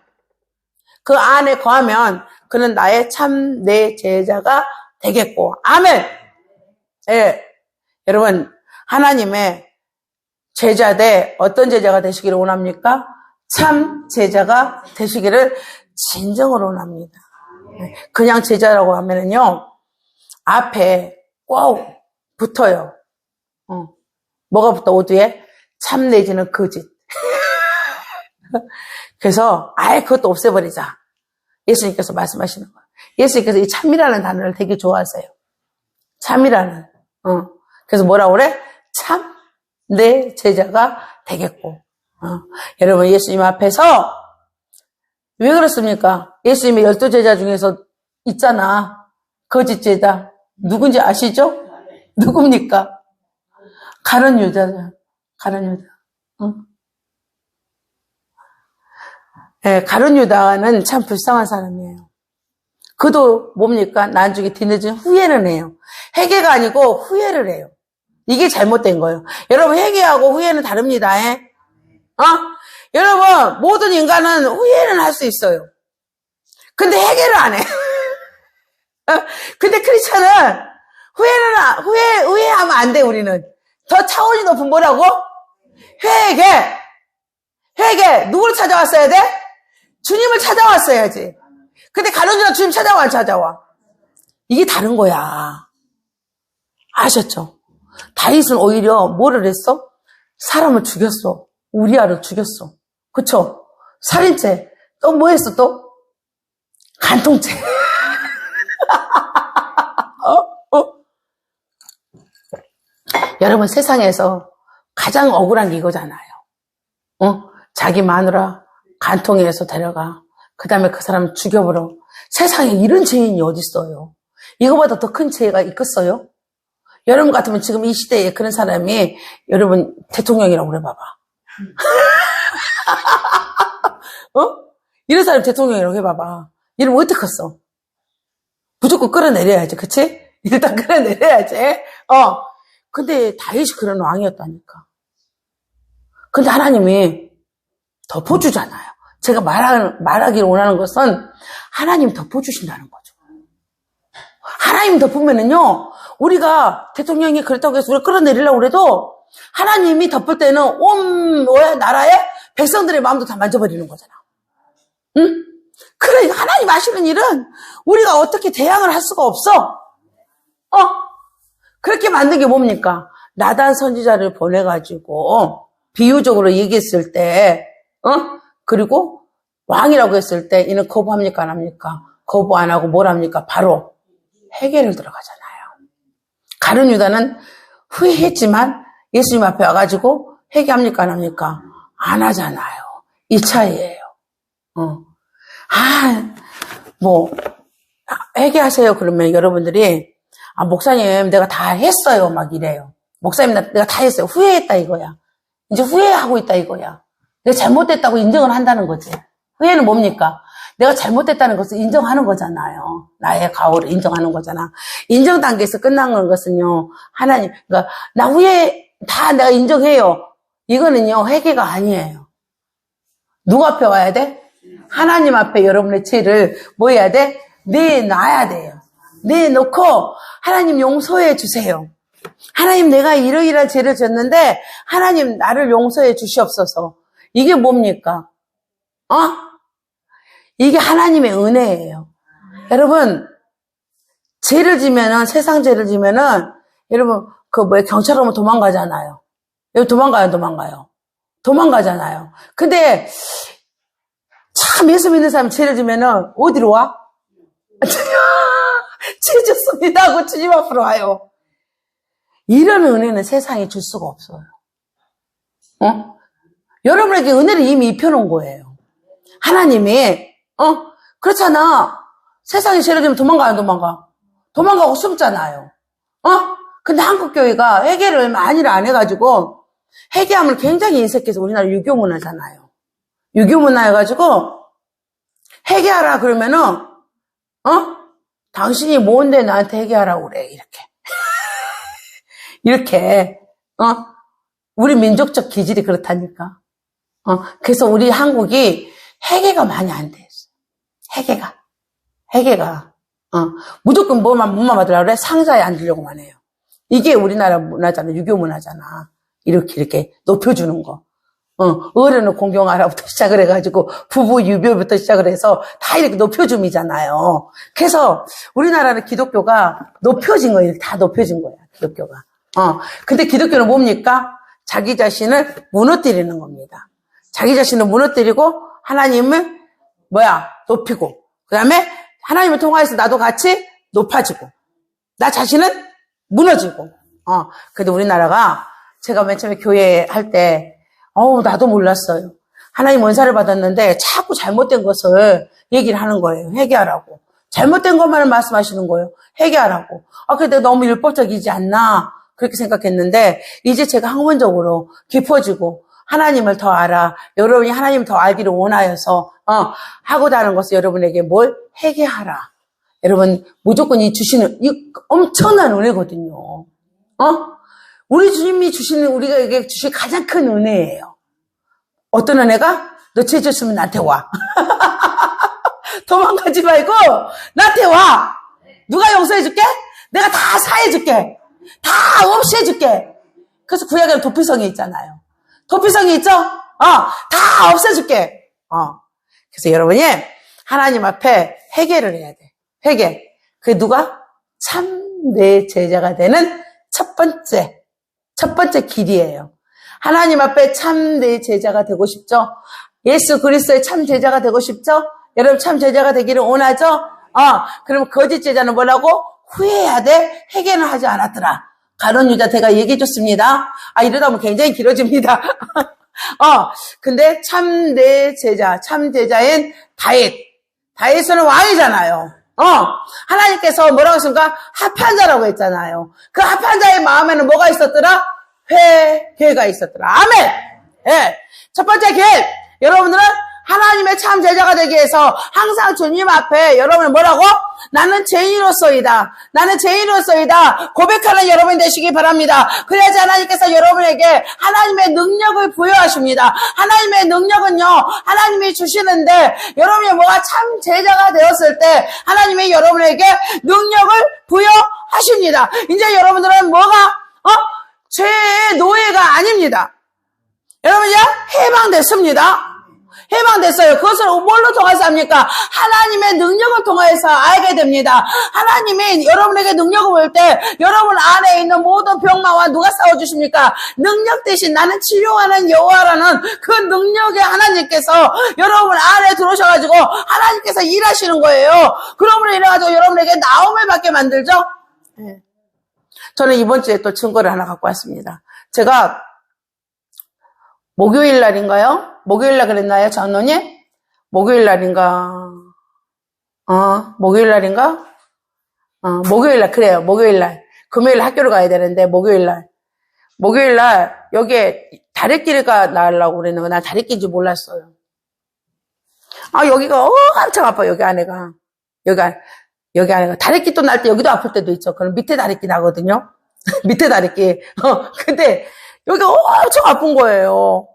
그는 나의 참 내 제자가 되겠고. 아멘. 예. 여러분, 하나님의 제자 대 어떤 제자가 되시기를 원합니까? 참 제자가 되시기를 진정으로 원합니다. 그냥 제자라고 하면은요, 앞에 꼭 붙어요. 뭐가 붙어, 오두에? 참 내지는 거짓. 그래서 아예 그것도 없애버리자. 예수님께서 말씀하시는 거예요. 예수님께서 이 참이라는 단어를 되게 좋아하세요. 참이라는. 그래서 뭐라고 그래? 참 내 제자가 되겠고. 여러분, 예수님 앞에서 왜 그렇습니까? 예수님의 12제자 중에서 있잖아. 거짓 제자. 누군지 아시죠? 누굽니까? 가룟 유다죠. 가룟 유다. 네, 가룟 유다는 참 불쌍한 사람이에요. 그도 뭡니까? 나중에 뒤늦은 후회를 해요. 회개가 아니고 후회를 해요. 이게 잘못된 거예요. 여러분, 회개하고 후회는 다릅니다. 여러분, 모든 인간은 후회는 할 수 있어요. 근데 회개를 안 해. 근데 크리스찬은 후회하면 안 돼, 우리는. 더 차원이 높은 뭐라고? 회개. 누구를 찾아왔어야 돼? 주님을 찾아왔어야지. 근데 가룟 유다 주님 찾아와, 안 찾아와? 이게 다른 거야. 아셨죠? 다윗은 오히려 뭐를 했어? 사람을 죽였어. 우리아를 죽였어. 그쵸? 살인죄. 또 뭐 했어, 또? 간통죄. 여러분, 세상에서 가장 억울한 게 이거잖아요. 자기 마누라 간통해서 데려가. 그 다음에 그 사람 죽여버려. 세상에 이런 죄인이 어딨어요? 이거보다 더 큰 죄가 있겠어요? 여러분 같으면 지금 이 시대에 그런 사람이 여러분 대통령이라고 그래 봐봐. 이런 사람 대통령이라고 해봐봐. 이러면 어떡했어? 무조건 끌어내려야지, 그치? 일단 끌어내려야지. 근데 다윗이 그런 왕이었다니까. 근데 하나님이 덮어주잖아요. 제가 말하기를 원하는 것은 하나님 덮어주신다는 거죠. 하나님 덮으면은요, 우리가 대통령이 그렇다고 해서 우리가 끌어내리려고 해도 하나님이 덮을 때는 온 나라의 백성들의 마음도 다 만져버리는 거잖아. 응? 그래, 하나님 하시는 일은 우리가 어떻게 대항을 할 수가 없어. 그렇게 만든 게 뭡니까? 나단 선지자를 보내가지고 비유적으로 얘기했을 때, 그리고 왕이라고 했을 때 이는 거부합니까? 안 합니까? 거부 안 하고 뭘 합니까? 바로 회개를 들어가잖아요. 가룟 유다는 후회했지만 예수님 앞에 와가지고 회개합니까? 안 합니까? 안 하잖아요. 이 차이예요. 회개하세요. 그러면 여러분들이, 목사님, 내가 다 했어요. 막 이래요. 목사님, 내가 다 했어요. 후회했다 이거야. 이제 후회하고 있다 이거야. 내가 잘못됐다고 인정을 한다는 거지. 후회는 뭡니까? 내가 잘못됐다는 것을 인정하는 거잖아요. 나의 가오를 인정하는 거잖아. 인정 단계에서 끝난 것은요, 하나님, 그러니까, 나 후회, 다 내가 인정해요. 이거는요, 회개가 아니에요. 누구 앞에 와야 돼? 하나님 앞에 여러분의 죄를 뭐 해야 돼? 내놔야 돼요. 내놓고, 하나님 용서해 주세요. 하나님 내가 이러이러한 죄를 졌는데, 하나님 나를 용서해 주시옵소서. 이게 뭡니까? 이게 하나님의 은혜예요. 여러분, 죄를 지면은, 세상 죄를 지면은, 여러분, 경찰 오면 도망가잖아요. 여기 도망가잖아요. 근데, 참, 예수 믿는 사람이 죄를 지면은, 어디로 와? 죄 졌습니다 하고 주님 앞으로 와요. 이런 은혜는 세상에 줄 수가 없어요. 여러분에게 은혜를 이미 입혀놓은 거예요. 하나님이, 그렇잖아. 세상에 죄를 지면 도망가요, 도망가고 숨잖아요. 근데 한국교회가 회개를 많이를 안 해가지고, 회개함을 굉장히 인색해서 우리나라 유교문화잖아요. 유교문화여가지고, 회개하라 그러면은, 당신이 뭔데 나한테 회개하라고 그래, 이렇게. 우리 민족적 기질이 그렇다니까. 그래서 우리 한국이 회개가 많이 안 돼 있어. 회개가. 무조건 뭐만 받으려고 그래? 상자에 앉으려고만 해요. 이게 우리나라 문화잖아. 유교 문화잖아. 이렇게 높여주는 거. 어른을 공경하라부터 시작을 해가지고, 부부 유교부터 시작을 해서 다 이렇게 높여줌이잖아요. 그래서 우리나라는 기독교가 높여진 거예요. 다 높여진 거야, 기독교가. 근데 기독교는 뭡니까? 자기 자신을 무너뜨리는 겁니다. 자기 자신을 무너뜨리고, 하나님을, 높이고, 그 다음에 하나님을 통하여서 나도 같이 높아지고, 나 자신은 무너지고, 근데 우리나라가, 제가 맨 처음에 교회 할 때, 나도 몰랐어요. 하나님 은사를 받았는데 자꾸 잘못된 것을 얘기를 하는 거예요. 회개하라고. 잘못된 것만을 말씀하시는 거예요. 회개하라고. 근데 너무 율법적이지 않나 그렇게 생각했는데 이제 제가 학문적으로 깊어지고 하나님을 더 알아. 여러분이 하나님을 더 알기를 원하여서 하고자 하는 것을 여러분에게 뭘 회개하라. 여러분 무조건 주시는 이 엄청난 은혜거든요. 우리 주님이 주시는 우리에게 주실 가장 큰 은혜예요. 어떤 은혜가? 너 죄 졌으면 나한테 와. 도망가지 말고 나한테 와. 누가 용서해줄게? 내가 다 사해줄게. 다 없이 해줄게. 그래서 구약에는 도피성이 있잖아요. 도피성이 있죠? 다 없애줄게. 그래서 여러분이 하나님 앞에 회개를 해야 돼. 회개. 그게 누가? 참 내 제자가 되는 첫 번째 길이에요. 하나님 앞에 참 내 제자가 되고 싶죠? 예수 그리스도의 참 제자가 되고 싶죠? 여러분 참 제자가 되기를 원하죠? 그럼 거짓 제자는 뭐라고? 후회해야 돼? 회개는 하지 않았더라. 가룟 유다 제가 얘기해줬습니다. 이러다 보면 굉장히 길어집니다. 근데 참 내 제자, 참 제자인 다윗은 왕이잖아요. 하나님께서 뭐라고 했습니까? 합한 자라고 했잖아요. 그 합한 자의 마음에는 뭐가 있었더라? 회개가 있었더라. 아멘! 예. 첫 번째 길, 여러분들은 하나님의 참 제자가 되기 위해서 항상 주님 앞에 여러분은 뭐라고? 나는 죄인으로서이다. 고백하는 여러분이 되시기 바랍니다. 그래야지 하나님께서 여러분에게 하나님의 능력을 부여하십니다. 하나님의 능력은요, 하나님이 주시는데 여러분이 뭐가 참 제자가 되었을 때 하나님이 여러분에게 능력을 부여하십니다. 이제 여러분들은 뭐가? 죄의 노예가 아닙니다. 여러분 이제 해방됐습니다. 해방됐어요. 그것을 뭘로 통해서 합니까? 하나님의 능력을 통해서 알게 됩니다. 하나님이 여러분에게 능력을 볼 때 여러분 안에 있는 모든 병마와 누가 싸워주십니까? 능력 대신 나는 치료하는 여호와라는 그 능력의 하나님께서 여러분 안에 들어오셔가지고 하나님께서 일하시는 거예요. 그러므로 이래가지고 여러분에게 나음을 받게 만들죠? 네. 저는 이번 주에 또 증거를 하나 갖고 왔습니다. 제가 목요일 날인가요? 목요일 날 그랬나요, 장로님? 목요일 날인가? 목요일 날인가? 목요일 날, 그래요. 목요일 날. 금요일 학교를 가야 되는데, 목요일 날, 여기에 다래끼가 나으려고 그랬는 거, 난 다래끼인지 몰랐어요. 여기가, 한참 아파, 여기 안에가. 여기 안에가. 다래끼 또 날 때 여기도 아플 때도 있죠. 그럼 밑에 다래끼 나거든요. 밑에 다래끼. 근데, 여기가 엄청 아픈 거예요.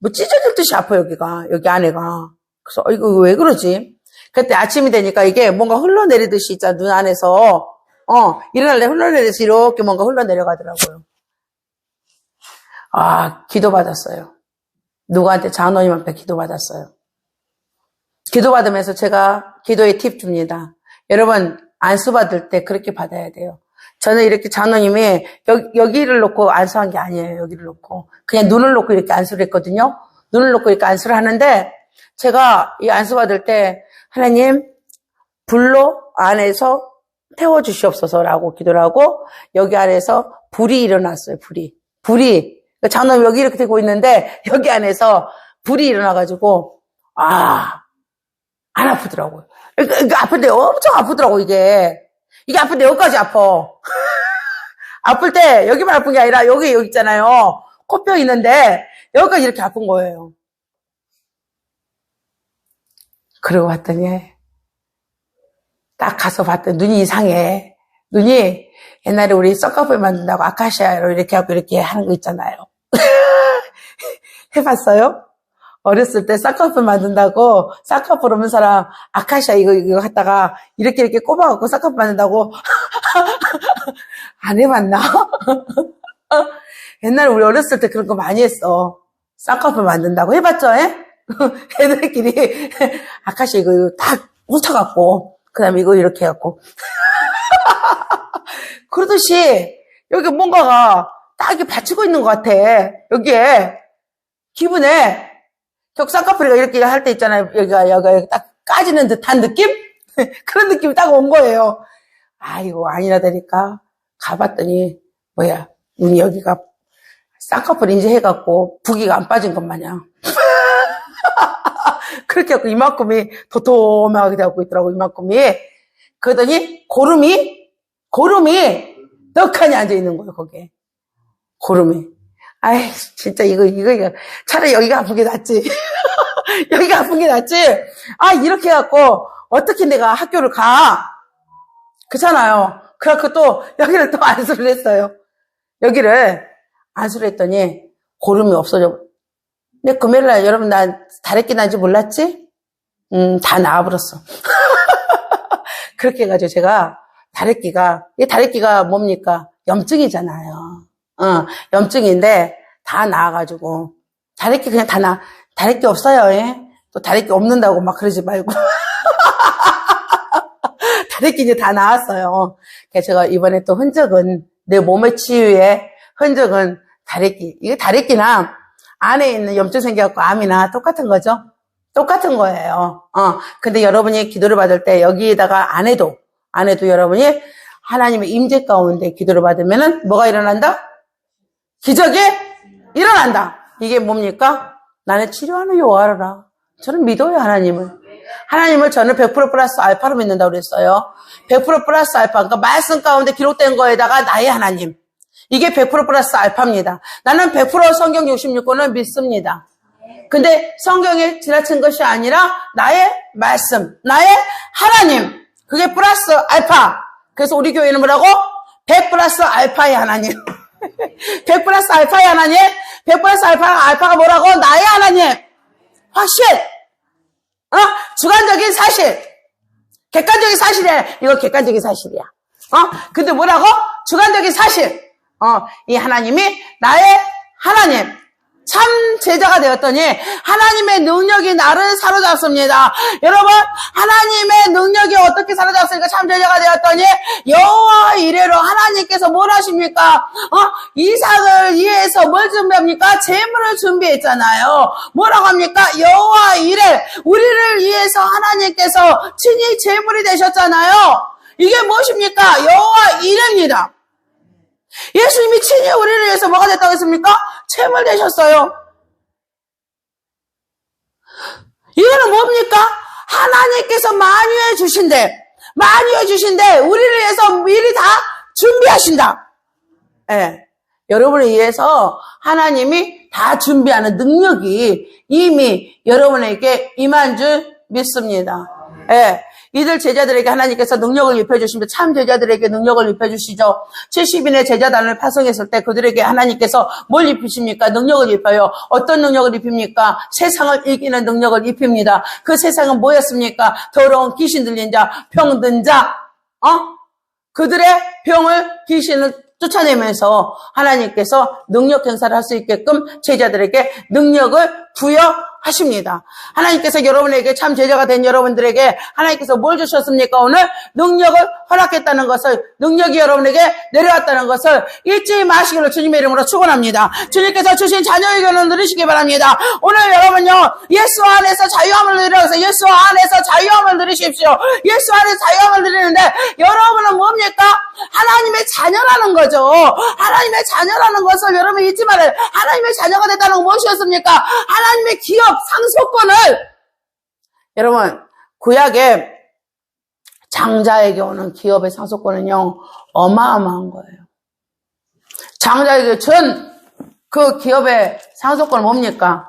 뭐 찢어질 듯이 아파, 여기가. 여기 안에가. 그래서, 이거 왜 그러지? 그때 아침이 되니까 이게 뭔가 흘러내리듯이 있잖아, 눈 안에서. 일어날 때 흘러내려서 이렇게 뭔가 흘러내려가더라고요. 기도받았어요. 누구한테 장로님 앞에 기도받았어요. 기도받으면서 제가 기도의 팁 줍니다. 여러분, 안수받을 때 그렇게 받아야 돼요. 저는 이렇게 장로님이 여기를 놓고 안수한 게 아니에요. 여기를 놓고. 그냥 눈을 놓고 이렇게 안수를 했거든요. 눈을 놓고 이렇게 안수를 하는데 제가 이 안수받을 때 하나님 불로 안에서 태워주시옵소서라고 기도를 하고 여기 안에서 불이 일어났어요. 불이. 장로님 여기 이렇게 되고 있는데 여기 안에서 불이 일어나가지고 안 아프더라고요. 아픈데 엄청 아프더라고 이게 아픈데 여기까지 아파. 아플 때 여기만 아픈 게 아니라 여기 있잖아요. 코뼈 있는데 여기까지 이렇게 아픈 거예요. 그러고 봤더니 딱 가서 봤더니 눈이 이상해. 눈이 옛날에 우리 썩꺼풀 만든다고 아카시아로 이렇게 하고 이렇게 하는 거 있잖아요. 해봤어요? 어렸을 때 쌍꺼풀 만든다고 쌍꺼풀 없는 사람 아카시아 이거 갖다가 이렇게 꼽아갖고 쌍꺼풀 만든다고 안 해봤나? 옛날에 우리 어렸을 때 그런 거 많이 했어. 쌍꺼풀 만든다고 해봤죠? 애들끼리 아카시아 이거 딱 훑어갖고 그 다음에 이거 이렇게 해갖고 그러듯이 여기 뭔가가 딱 이렇게 받치고 있는 것 같아. 여기에 기분에 쌍꺼풀이가 이렇게 할 때 있잖아요. 여기가 딱 까지는 듯한 느낌? 그런 느낌이 딱 온 거예요. 이거 아니라다니까 가봤더니 눈이 여기가 쌍꺼풀 인제 해갖고 부기가 안 빠진 것 마냥 그렇게 해갖고 이만큼이 도톰하게 되고 있더라고. 이만큼이. 그러더니 고름이 넉하니 앉아있는 거예요. 거기에 고름이. 진짜 이거 차라리 여기가 아픈 게 낫지. 여기가 아픈 게 낫지. 이렇게 해갖고 어떻게 내가 학교를 가? 그렇잖아요. 그래갖고 또 여기를 또 안수를 했어요. 여기를 안수를 했더니 고름이 없어져. 근데 금요일날 여러분 나 다래끼 난지 몰랐지? 다 나와버렸어. 그렇게 해가지고 제가 이 다래끼가 뭡니까? 염증이잖아요. 염증인데 다 나와가지고 다래끼 그냥 다래끼 없어요. 또 다래끼 없는다고 막 그러지 말고 다래끼 이제 다 나왔어요. 그래서 제가 이번에 또 흔적은 내 몸의 치유의 흔적은 다래끼. 이게 다래끼나 안에 있는 염증 생겨갖고 암이나 똑같은 거죠. 똑같은 거예요. 근데 여러분이 기도를 받을 때 여기에다가 안에도 여러분이 하나님의 임재 가운데 기도를 받으면은 뭐가 일어난다? 기적이 일어난다. 이게 뭡니까? 나는 치료하는 여호와라. 저는 믿어요, 하나님을. 하나님을 저는 100% 플러스 알파로 믿는다고 그랬어요. 100% 플러스 알파. 그러니까 말씀 가운데 기록된 거에다가 나의 하나님. 이게 100% 플러스 알파입니다. 나는 100% 성경 66권을 믿습니다. 근데 성경에 지나친 것이 아니라 나의 말씀, 나의 하나님. 그게 플러스 알파. 그래서 우리 교회는 뭐라고? 100 플러스 알파의 하나님. 100 플러스 알파의 하나님. 100 플러스 알파가 뭐라고? 나의 하나님. 확실. 주관적인 사실. 객관적인 사실이야. 이거 객관적인 사실이야. 근데 뭐라고? 주관적인 사실. 이 하나님이 나의 하나님. 참 제자가 되었더니 하나님의 능력이 나를 사로잡습니다. 여러분, 하나님의 능력이 어떻게 사로잡습니까? 참 제자가 되었더니 여호와 이레로 하나님께서 뭘 하십니까? 이삭을 위해서 뭘 준비합니까? 재물을 준비했잖아요. 뭐라고 합니까? 여호와 이레, 우리를 위해서 하나님께서 친히 재물이 되셨잖아요. 이게 무엇입니까? 여호와 이레입니다. 예수님이 친히 우리를 위해서 뭐가 됐다고 했습니까? 재물 되셨어요. 이거는 뭡니까? 하나님께서 만유해 주신데 우리를 위해서 미리 다 준비하신다. 예. 여러분을 위해서 하나님이 다 준비하는 능력이 이미 여러분에게 임한 줄 믿습니다. 예. 이들 제자들에게 하나님께서 능력을 입혀주시면 참 제자들에게 능력을 입혀주시죠. 70인의 제자단을 파송했을 때 그들에게 하나님께서 뭘 입히십니까? 능력을 입혀요. 어떤 능력을 입힙니까? 세상을 이기는 능력을 입힙니다. 그 세상은 뭐였습니까? 더러운 귀신 들린 자, 병든 자, 그들의 병을 귀신을 쫓아내면서 하나님께서 능력 행사를 할 수 있게끔 제자들에게 능력을 부여하십니다. 하나님께서 여러분에게 참 제자가 된 여러분들에게 하나님께서 뭘 주셨습니까? 오늘 능력을 허락했다는 것을, 능력이 여러분에게 내려왔다는 것을 잊지 마시기를 주님의 이름으로 축원합니다. 주님께서 주신 자녀의 견을 누리시기 바랍니다. 오늘 여러분요, 예수 안에서 자유함을 누리라고 해서 예수 안에서 자유함을 누리십시오. 예수 안에서 자유함을 누리는데 여러분은 뭡니까? 하나님의 자녀라는 거죠. 하나님의 자녀라는 것을 여러분 잊지 말아요. 하나님의 자녀가 됐다는 건 무엇이었습니까? 하나님의 기업 상속권을, 여러분, 구약에 장자에게 오는 기업의 상속권은요, 어마어마한 거예요. 장자에게 전 그 기업의 상속권은 뭡니까?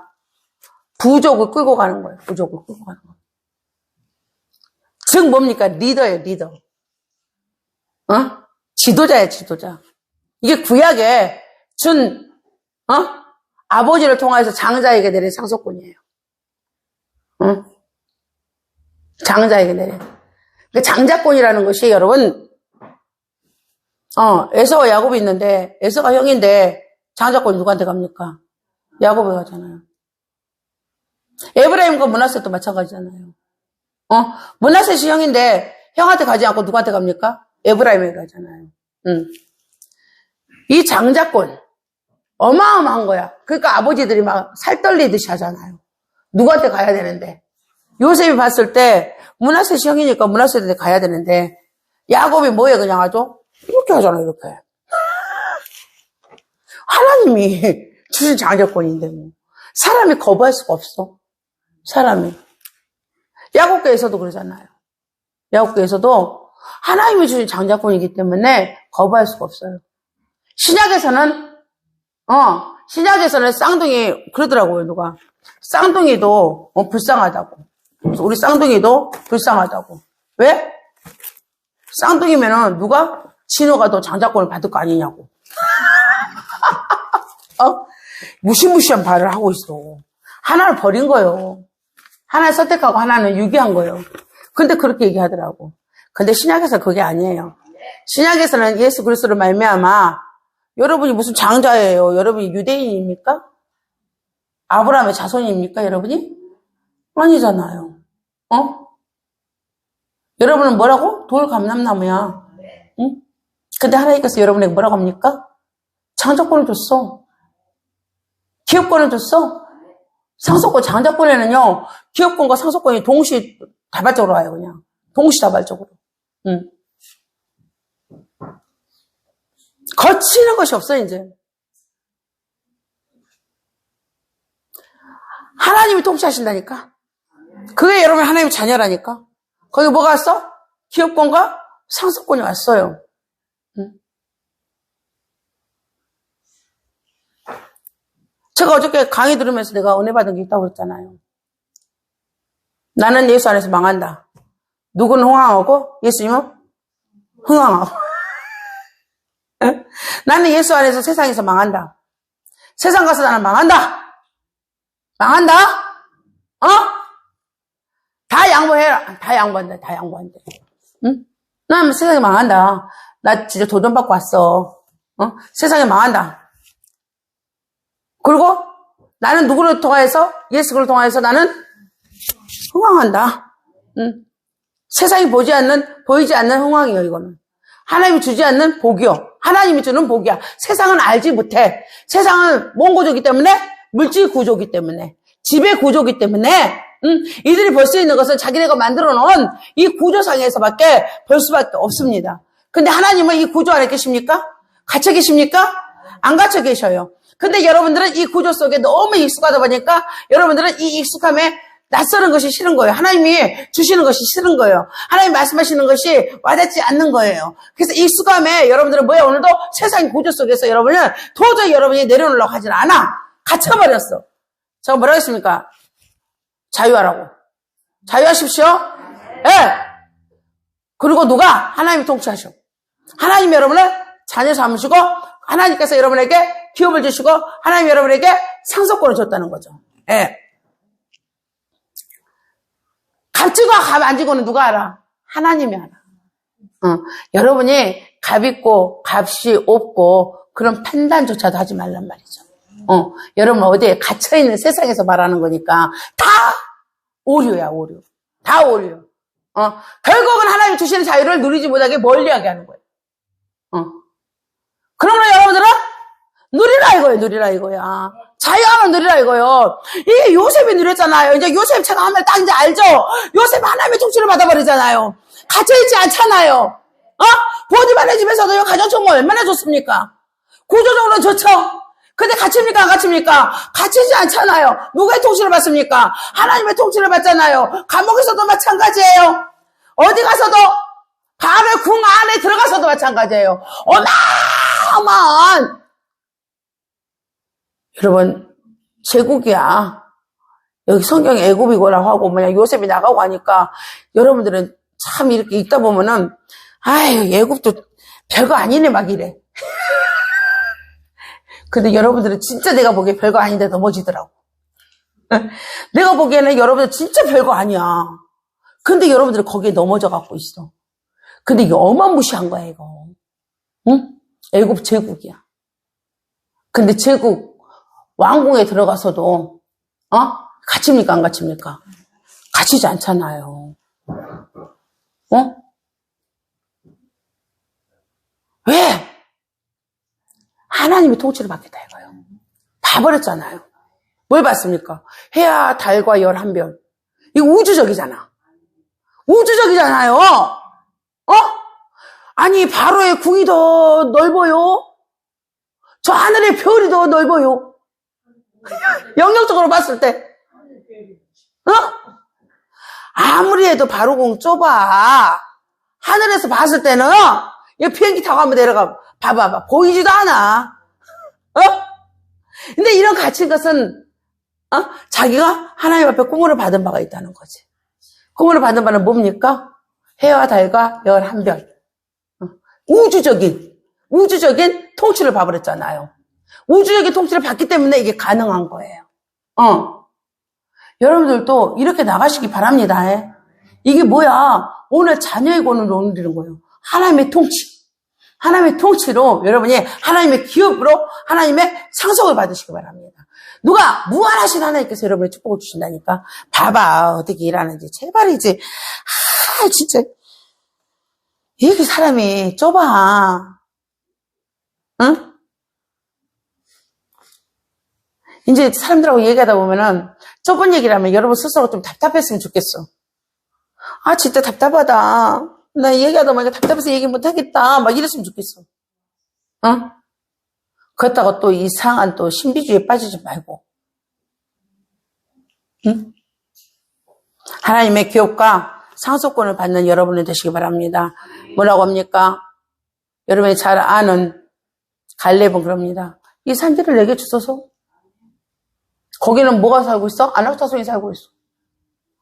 부족을 끌고 가는 거예요. 부족을 끌고 가는 거예요. 즉 뭡니까? 리더예요, 리더. 지도자예요, 지도자. 이게 구약에 준, 아버지를 통해서 장자에게 내린 상속권이에요. 장자에게 내린. 그 장자권이라는 것이 여러분, 에서와 야곱이 있는데, 에서가 형인데, 장자권이 누구한테 갑니까? 야곱에 가잖아요. 에브라임과 므낫세도 마찬가지잖아요. 므낫셋이 형인데, 형한테 가지 않고 누구한테 갑니까? 에브라임에 가잖아요. 이 장자권, 어마어마한 거야. 그러니까 아버지들이 막 살떨리듯이 하잖아요. 누구한테 가야 되는데. 요셉이 봤을 때 므낫셋이 형이니까 므낫셋한테 가야 되는데 야곱이 뭐해 그냥 아주 이렇게 하잖아요. 이렇게. 하나님이 주신 장자권인데 뭐. 사람이 거부할 수가 없어. 사람이. 야곱교에서도 그러잖아요. 야곱교에서도 하나님이 주신 장자권이기 때문에 거부할 수가 없어요. 신약에서는 쌍둥이, 그러더라고요, 누가. 쌍둥이도, 불쌍하다고. 우리 쌍둥이도 불쌍하다고. 왜? 쌍둥이면은 누가? 진호가 더 장자권을 받을 거 아니냐고. 무시무시한 말을 하고 있어. 하나를 버린 거예요. 하나를 선택하고 하나는 유기한 거예요. 근데 그렇게 얘기하더라고. 근데 신약에서는 그게 아니에요. 신약에서는 예수 그리스도를 말미암아 여러분이 무슨 장자예요? 여러분이 유대인입니까? 아브라함의 자손입니까? 여러분이? 아니잖아요. 여러분은 뭐라고? 돌감람나무야. 응? 근데 하나님께서 여러분에게 뭐라고 합니까? 장자권을 줬어. 기업권을 줬어. 상속권, 장자권에는요, 기업권과 상속권이 동시 다발적으로 와요, 그냥. 동시다발적으로. 거치는 것이 없어요, 이제. 하나님이 통치하신다니까. 그게 여러분 하나님의 자녀라니까. 거기 뭐가 왔어? 기업권과 상속권이 왔어요. 제가 어저께 강의 들으면서 내가 은혜 받은 게 있다고 그랬잖아요. 나는 예수 안에서 망한다. 누구는 흥황하고 예수님은 흥황하고. 나는 예수 안에서 세상에서 망한다. 세상 가서 나는 망한다. 망한다? 다 양보해라. 다 양보한다. 다 양보한다. 응? 난 세상에 망한다. 나 진짜 도전 받고 왔어. 세상에 망한다. 그리고 나는 누구를 통해서? 예수를 통해서 나는 흥황한다. 세상이 보이지 않는 흥황이요, 이거는. 하나님이 주지 않는 복이요. 하나님이 주는 복이야. 세상은 알지 못해. 세상은 뭔 구조기 때문에? 물질 구조기 때문에. 지배 구조기 때문에. 이들이 볼 수 있는 것은 자기네가 만들어 놓은 이 구조상에서밖에 볼 수밖에 없습니다. 근데 하나님은 이 구조 안에 계십니까? 갇혀 계십니까? 안 갇혀 계셔요. 근데 여러분들은 이 구조 속에 너무 익숙하다 보니까 여러분들은 이 익숙함에 낯서는 것이 싫은 거예요. 하나님이 주시는 것이 싫은 거예요. 하나님 말씀하시는 것이 와닿지 않는 거예요. 그래서 익숙함에 여러분들은 뭐야? 오늘도 세상 구조 속에서 여러분은 도저히 여러분이 내려놓으려고 하질 않아. 갇혀버렸어. 제가 뭐라고 했습니까? 자유하라고. 자유하십시오. 예. 네. 그리고 누가? 하나님이 통치하셔. 하나님이 여러분을 자녀 삼으시고 하나님께서 여러분에게 기업을 주시고 하나님이 여러분에게 상속권을 줬다는 거죠. 예. 네. 값지고 값 안 지고는 누가 알아? 하나님이 알아. 여러분이 값 있고 값이 없고 그런 판단조차도 하지 말란 말이죠. 여러분 어디에 갇혀있는 세상에서 말하는 거니까 다 오류야, 오류. 다 오류. 결국은 하나님이 주시는 자유를 누리지 못하게 멀리하게 하는 거예요. 그러면 여러분들은 누리라 이거예요, 누리라 이거야. 자유하면 누리라 이거요. 이게 요셉이 누렸잖아요. 이제 요셉 제가 하면 딱 이제 알죠? 요셉 하나님의 통치를 받아버리잖아요. 갇혀있지 않잖아요. 보디발의 집에서도요, 가정총무 얼마나 좋습니까? 구조적으로는 좋죠? 근데 갇힙니까? 안 갇힙니까? 갇히지 않잖아요. 누구의 통치를 받습니까? 하나님의 통치를 받잖아요. 감옥에서도 마찬가지예요. 어디 가서도, 밤에 궁 안에 들어가서도 마찬가지예요. 어마어마한 여러분, 제국이야. 여기 성경에 애굽이고라고 하고, 요셉이 나가고 하니까, 여러분들은 참 이렇게 읽다 보면은, 아유, 애굽도 별거 아니네, 막 이래. 근데 여러분들은 진짜 내가 보기에 별거 아닌데 넘어지더라고. 내가 보기에는 여러분들 진짜 별거 아니야. 근데 여러분들은 거기에 넘어져 갖고 있어. 근데 이게 어마무시한 거야, 이거. 응? 애굽 제국이야. 근데 제국, 왕궁에 들어가서도, 갇힙니까? 안 갇힙니까? 갇히지 않잖아요. 왜? 하나님의 통치를 받겠다 이거예요. 봐버렸잖아요. 뭘 받습니까? 해와 달과 11별. 이거 우주적이잖아. 우주적이잖아요. 아니, 바로의 궁이 더 넓어요. 저 하늘의 별이 더 넓어요. 영역적으로 봤을 때. 아무리 해도 바로궁 좁아. 하늘에서 봤을 때는, 이 비행기 타고 한번 내려가. 봐봐. 보이지도 않아. 근데 이런 가치인 것은, 자기가 하나님 앞에 꿈을 받은 바가 있다는 거지. 꿈을 받은 바는 뭡니까? 해와 달과 11별. 우주적인 통치를 봐버렸잖아요. 우주적인 통치를 받기 때문에 이게 가능한 거예요. 여러분들도 이렇게 나가시기 바랍니다. 이게 뭐야? 오늘 자녀의 권을 누리는 거예요. 하나님의 통치. 하나님의 통치로 여러분이 하나님의 기업으로 하나님의 상속을 받으시기 바랍니다. 누가 무한하신 하나님께서 여러분의 축복을 주신다니까. 봐봐 어떻게 일하는지. 제발이지. 진짜 이렇게 사람이 좁아. 응? 이제 사람들하고 얘기하다 보면은 좁은 얘기를 하면 여러분 스스로 좀 답답했으면 좋겠어. 진짜 답답하다. 나 얘기하다 보니까 답답해서 얘기 못하겠다. 막 이랬으면 좋겠어. 그렇다고 또 이상한 또 신비주의에 빠지지 말고. 응? 하나님의 기업과 상속권을 받는 여러분이 되시기 바랍니다. 뭐라고 합니까? 여러분이 잘 아는 갈렙은 그럽니다. 이 산지를 내게 주소서. 거기는 뭐가 살고 있어? 안악자손이 살고 있어.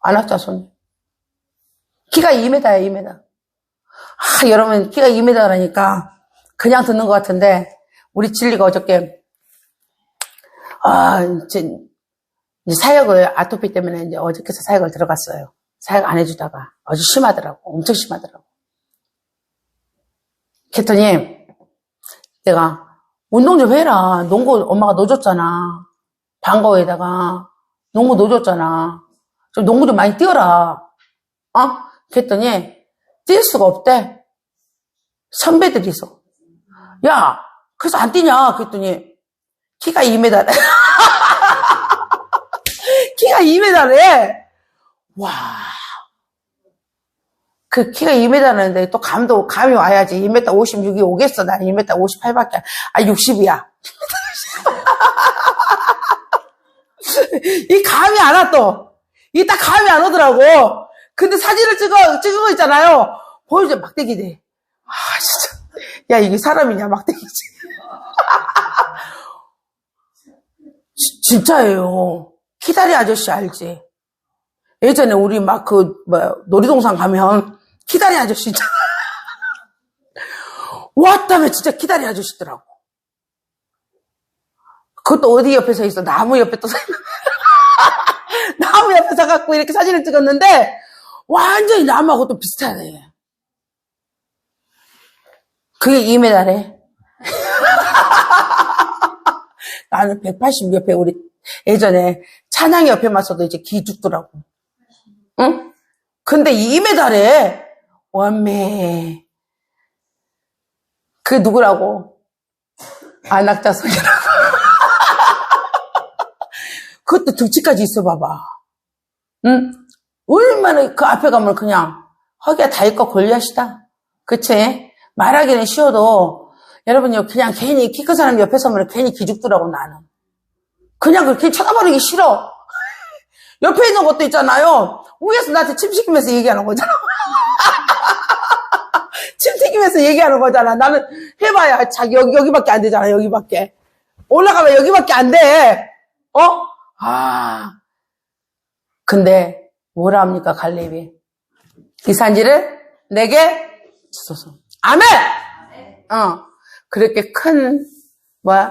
안악자손이. 키가 2m야, 2m. 여러분, 키가 2m라니까 그냥 듣는 것 같은데, 우리 진리가 어저께, 이제 사역을, 아토피 때문에 이제 어저께서 사역을 들어갔어요. 사역 안 해주다가. 아주 심하더라고. 엄청 심하더라고. 그랬더니, 내가, 운동 좀 해라. 농구 엄마가 넣어줬잖아. 방과후에다가 농구 넣어줬잖아. 좀 농구 좀 많이 뛰어라. 그랬더니 뛸 수가 없대. 선배들이 있어. 야, 그래서 안 뛰냐? 그랬더니 키가 2m래. 키가 2m래. 와. 그 키가 2m라는데 또 감이 와야지. 2m 56이 오겠어. 난 2m 58밖에. 60이야. 이 감이 안 와 또. 이 딱 감이 안 오더라고. 근데 사진을 찍은 거 있잖아요. 보여줘, 막대기네. 진짜. 야, 이게 사람이냐, 막대기지. 진짜예요. 키다리 아저씨 알지? 예전에 우리 놀이동산 가면 키다리 아저씨 있잖아. 왔다면 진짜 키다리 아저씨더라고. 그것도 어디 옆에 서 있어? 나무 옆에 또 서 있는. 나무 옆에 서갖고 이렇게 사진을 찍었는데, 완전히 나무하고 또 비슷하네. 그게 2m래. 나는 180 옆에 우리 예전에 찬양이 옆에만 서도 이제 기 죽더라고. 응? 근데 2m래. 완매. 그게 누구라고? 안악자손이라고. 그것도 등치까지 있어 봐봐. 응? 얼마나 그 앞에 가면 그냥 허기가 다 있고 골리앗이다. 그치? 말하기는 쉬워도 여러분요 그냥 괜히 키 큰 사람 옆에 서면 괜히 기죽더라고 나는. 그냥 그렇게 쳐다보기 싫어. 옆에 있는 것도 있잖아요. 위에서 나한테 침 시키면서 얘기하는 거잖아. 침 튀기면서 얘기하는 거잖아. 나는 해봐야 자기 여기밖에 안 되잖아. 여기밖에. 올라가면 여기밖에 안 돼. 근데 뭐라 합니까 갈렙이? 이 산지를 내게 주소서. 아멘! 그렇게 큰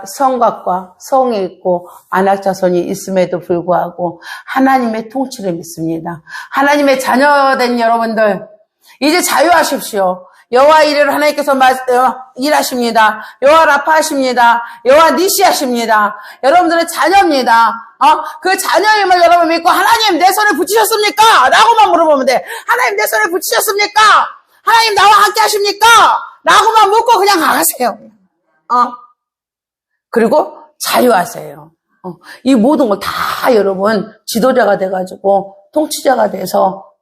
성곽과 성이 있고 안악자손이 있음에도 불구하고 하나님의 통치를 믿습니다. 하나님의 자녀된 여러분들 이제 자유하십시오. 여호와 이르를 하나님께서 일하십니다. 여호와 라파 하십니다. 여호와 니시 하십니다. 여러분들은 자녀입니다. 그 자녀임을 여러분 믿고 하나님 내 손에 붙이셨습니까? 라고만 물어보면 돼. 하나님 내 손에 붙이셨습니까? 하나님 나와 함께 하십니까? 라고만 묻고 그냥 가세요. 그리고 자유하세요. 이 모든 걸 다 여러분 지도자가 돼가지고 통치자가 돼서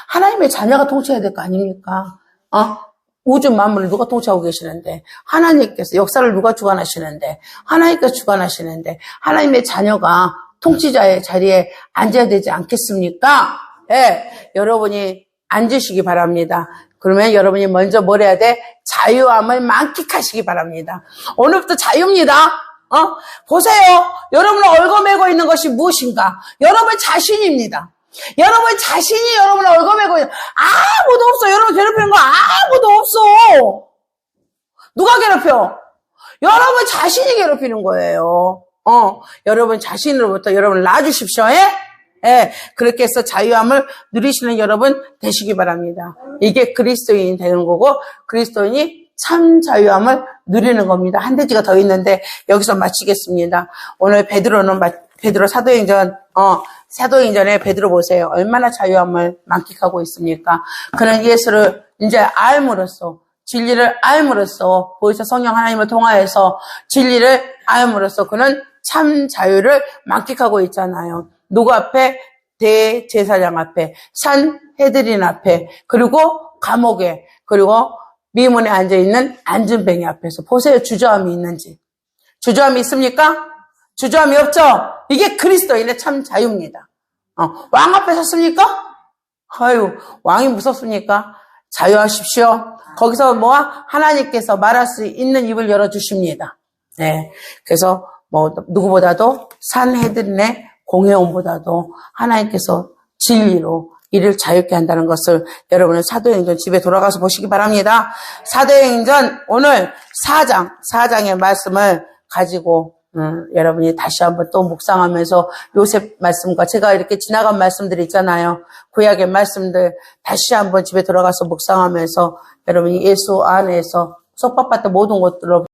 하나님의 자녀가 통치해야 될 거 아닙니까? 우주 만물을 누가 통치하고 계시는데 하나님께서 역사를 누가 주관하시는데 하나님께서 주관하시는데 하나님의 자녀가 통치자의 자리에 앉아야 되지 않겠습니까? 네, 여러분이 앉으시기 바랍니다. 그러면 여러분이 먼저 뭘 해야 돼? 자유함을 만끽하시기 바랍니다. 오늘부터 자유입니다. 보세요. 여러분을 얽어매고 있는 것이 무엇인가? 여러분 자신입니다. 여러분 자신이 여러분을 얽어매고 있는 아무도 없어. 여러분 괴롭히는 거 아무도 없어. 누가 괴롭혀? 여러분 자신이 괴롭히는 거예요. 여러분 자신으로부터 여러분을 놔주십시오. 예, 그렇게 해서 자유함을 누리시는 여러분 되시기 바랍니다. 이게 그리스도인이 되는 거고 그리스도인이 참 자유함을 누리는 겁니다. 한 대지가 더 있는데 여기서 마치겠습니다. 오늘 베드로 사도행전에 베드로 보세요. 얼마나 자유함을 만끽하고 있습니까? 그는 예수를 이제 알므로써 진리를 알므로써 보이사 성령 하나님을 통하여서 진리를 알므로써 그는 참 자유를 만끽하고 있잖아요. 누구 앞에? 대제사장 앞에, 산헤드린 앞에, 그리고 감옥에, 그리고 미문에 앉아있는 안전뱅이 앞에서 보세요. 주저함이 있는지. 주저함이 있습니까? 주저함이 없죠? 이게 그리스도인의 참 자유입니다. 왕 앞에 섰습니까? 왕이 무섭습니까? 자유하십시오. 거기서 하나님께서 말할 수 있는 입을 열어주십니다. 네. 그래서 누구보다도 산헤드린의 공회원보다도 하나님께서 진리로 이를 자유케 한다는 것을 여러분은 사도행전 집에 돌아가서 보시기 바랍니다. 사도행전 오늘 4장의 말씀을 가지고 여러분이 다시 한번 또 묵상하면서 요셉 말씀과 제가 이렇게 지나간 말씀들이 있잖아요. 구약의 말씀들 다시 한번 집에 돌아가서 묵상하면서 여러분이 예수 안에서 속박받던 모든 것들로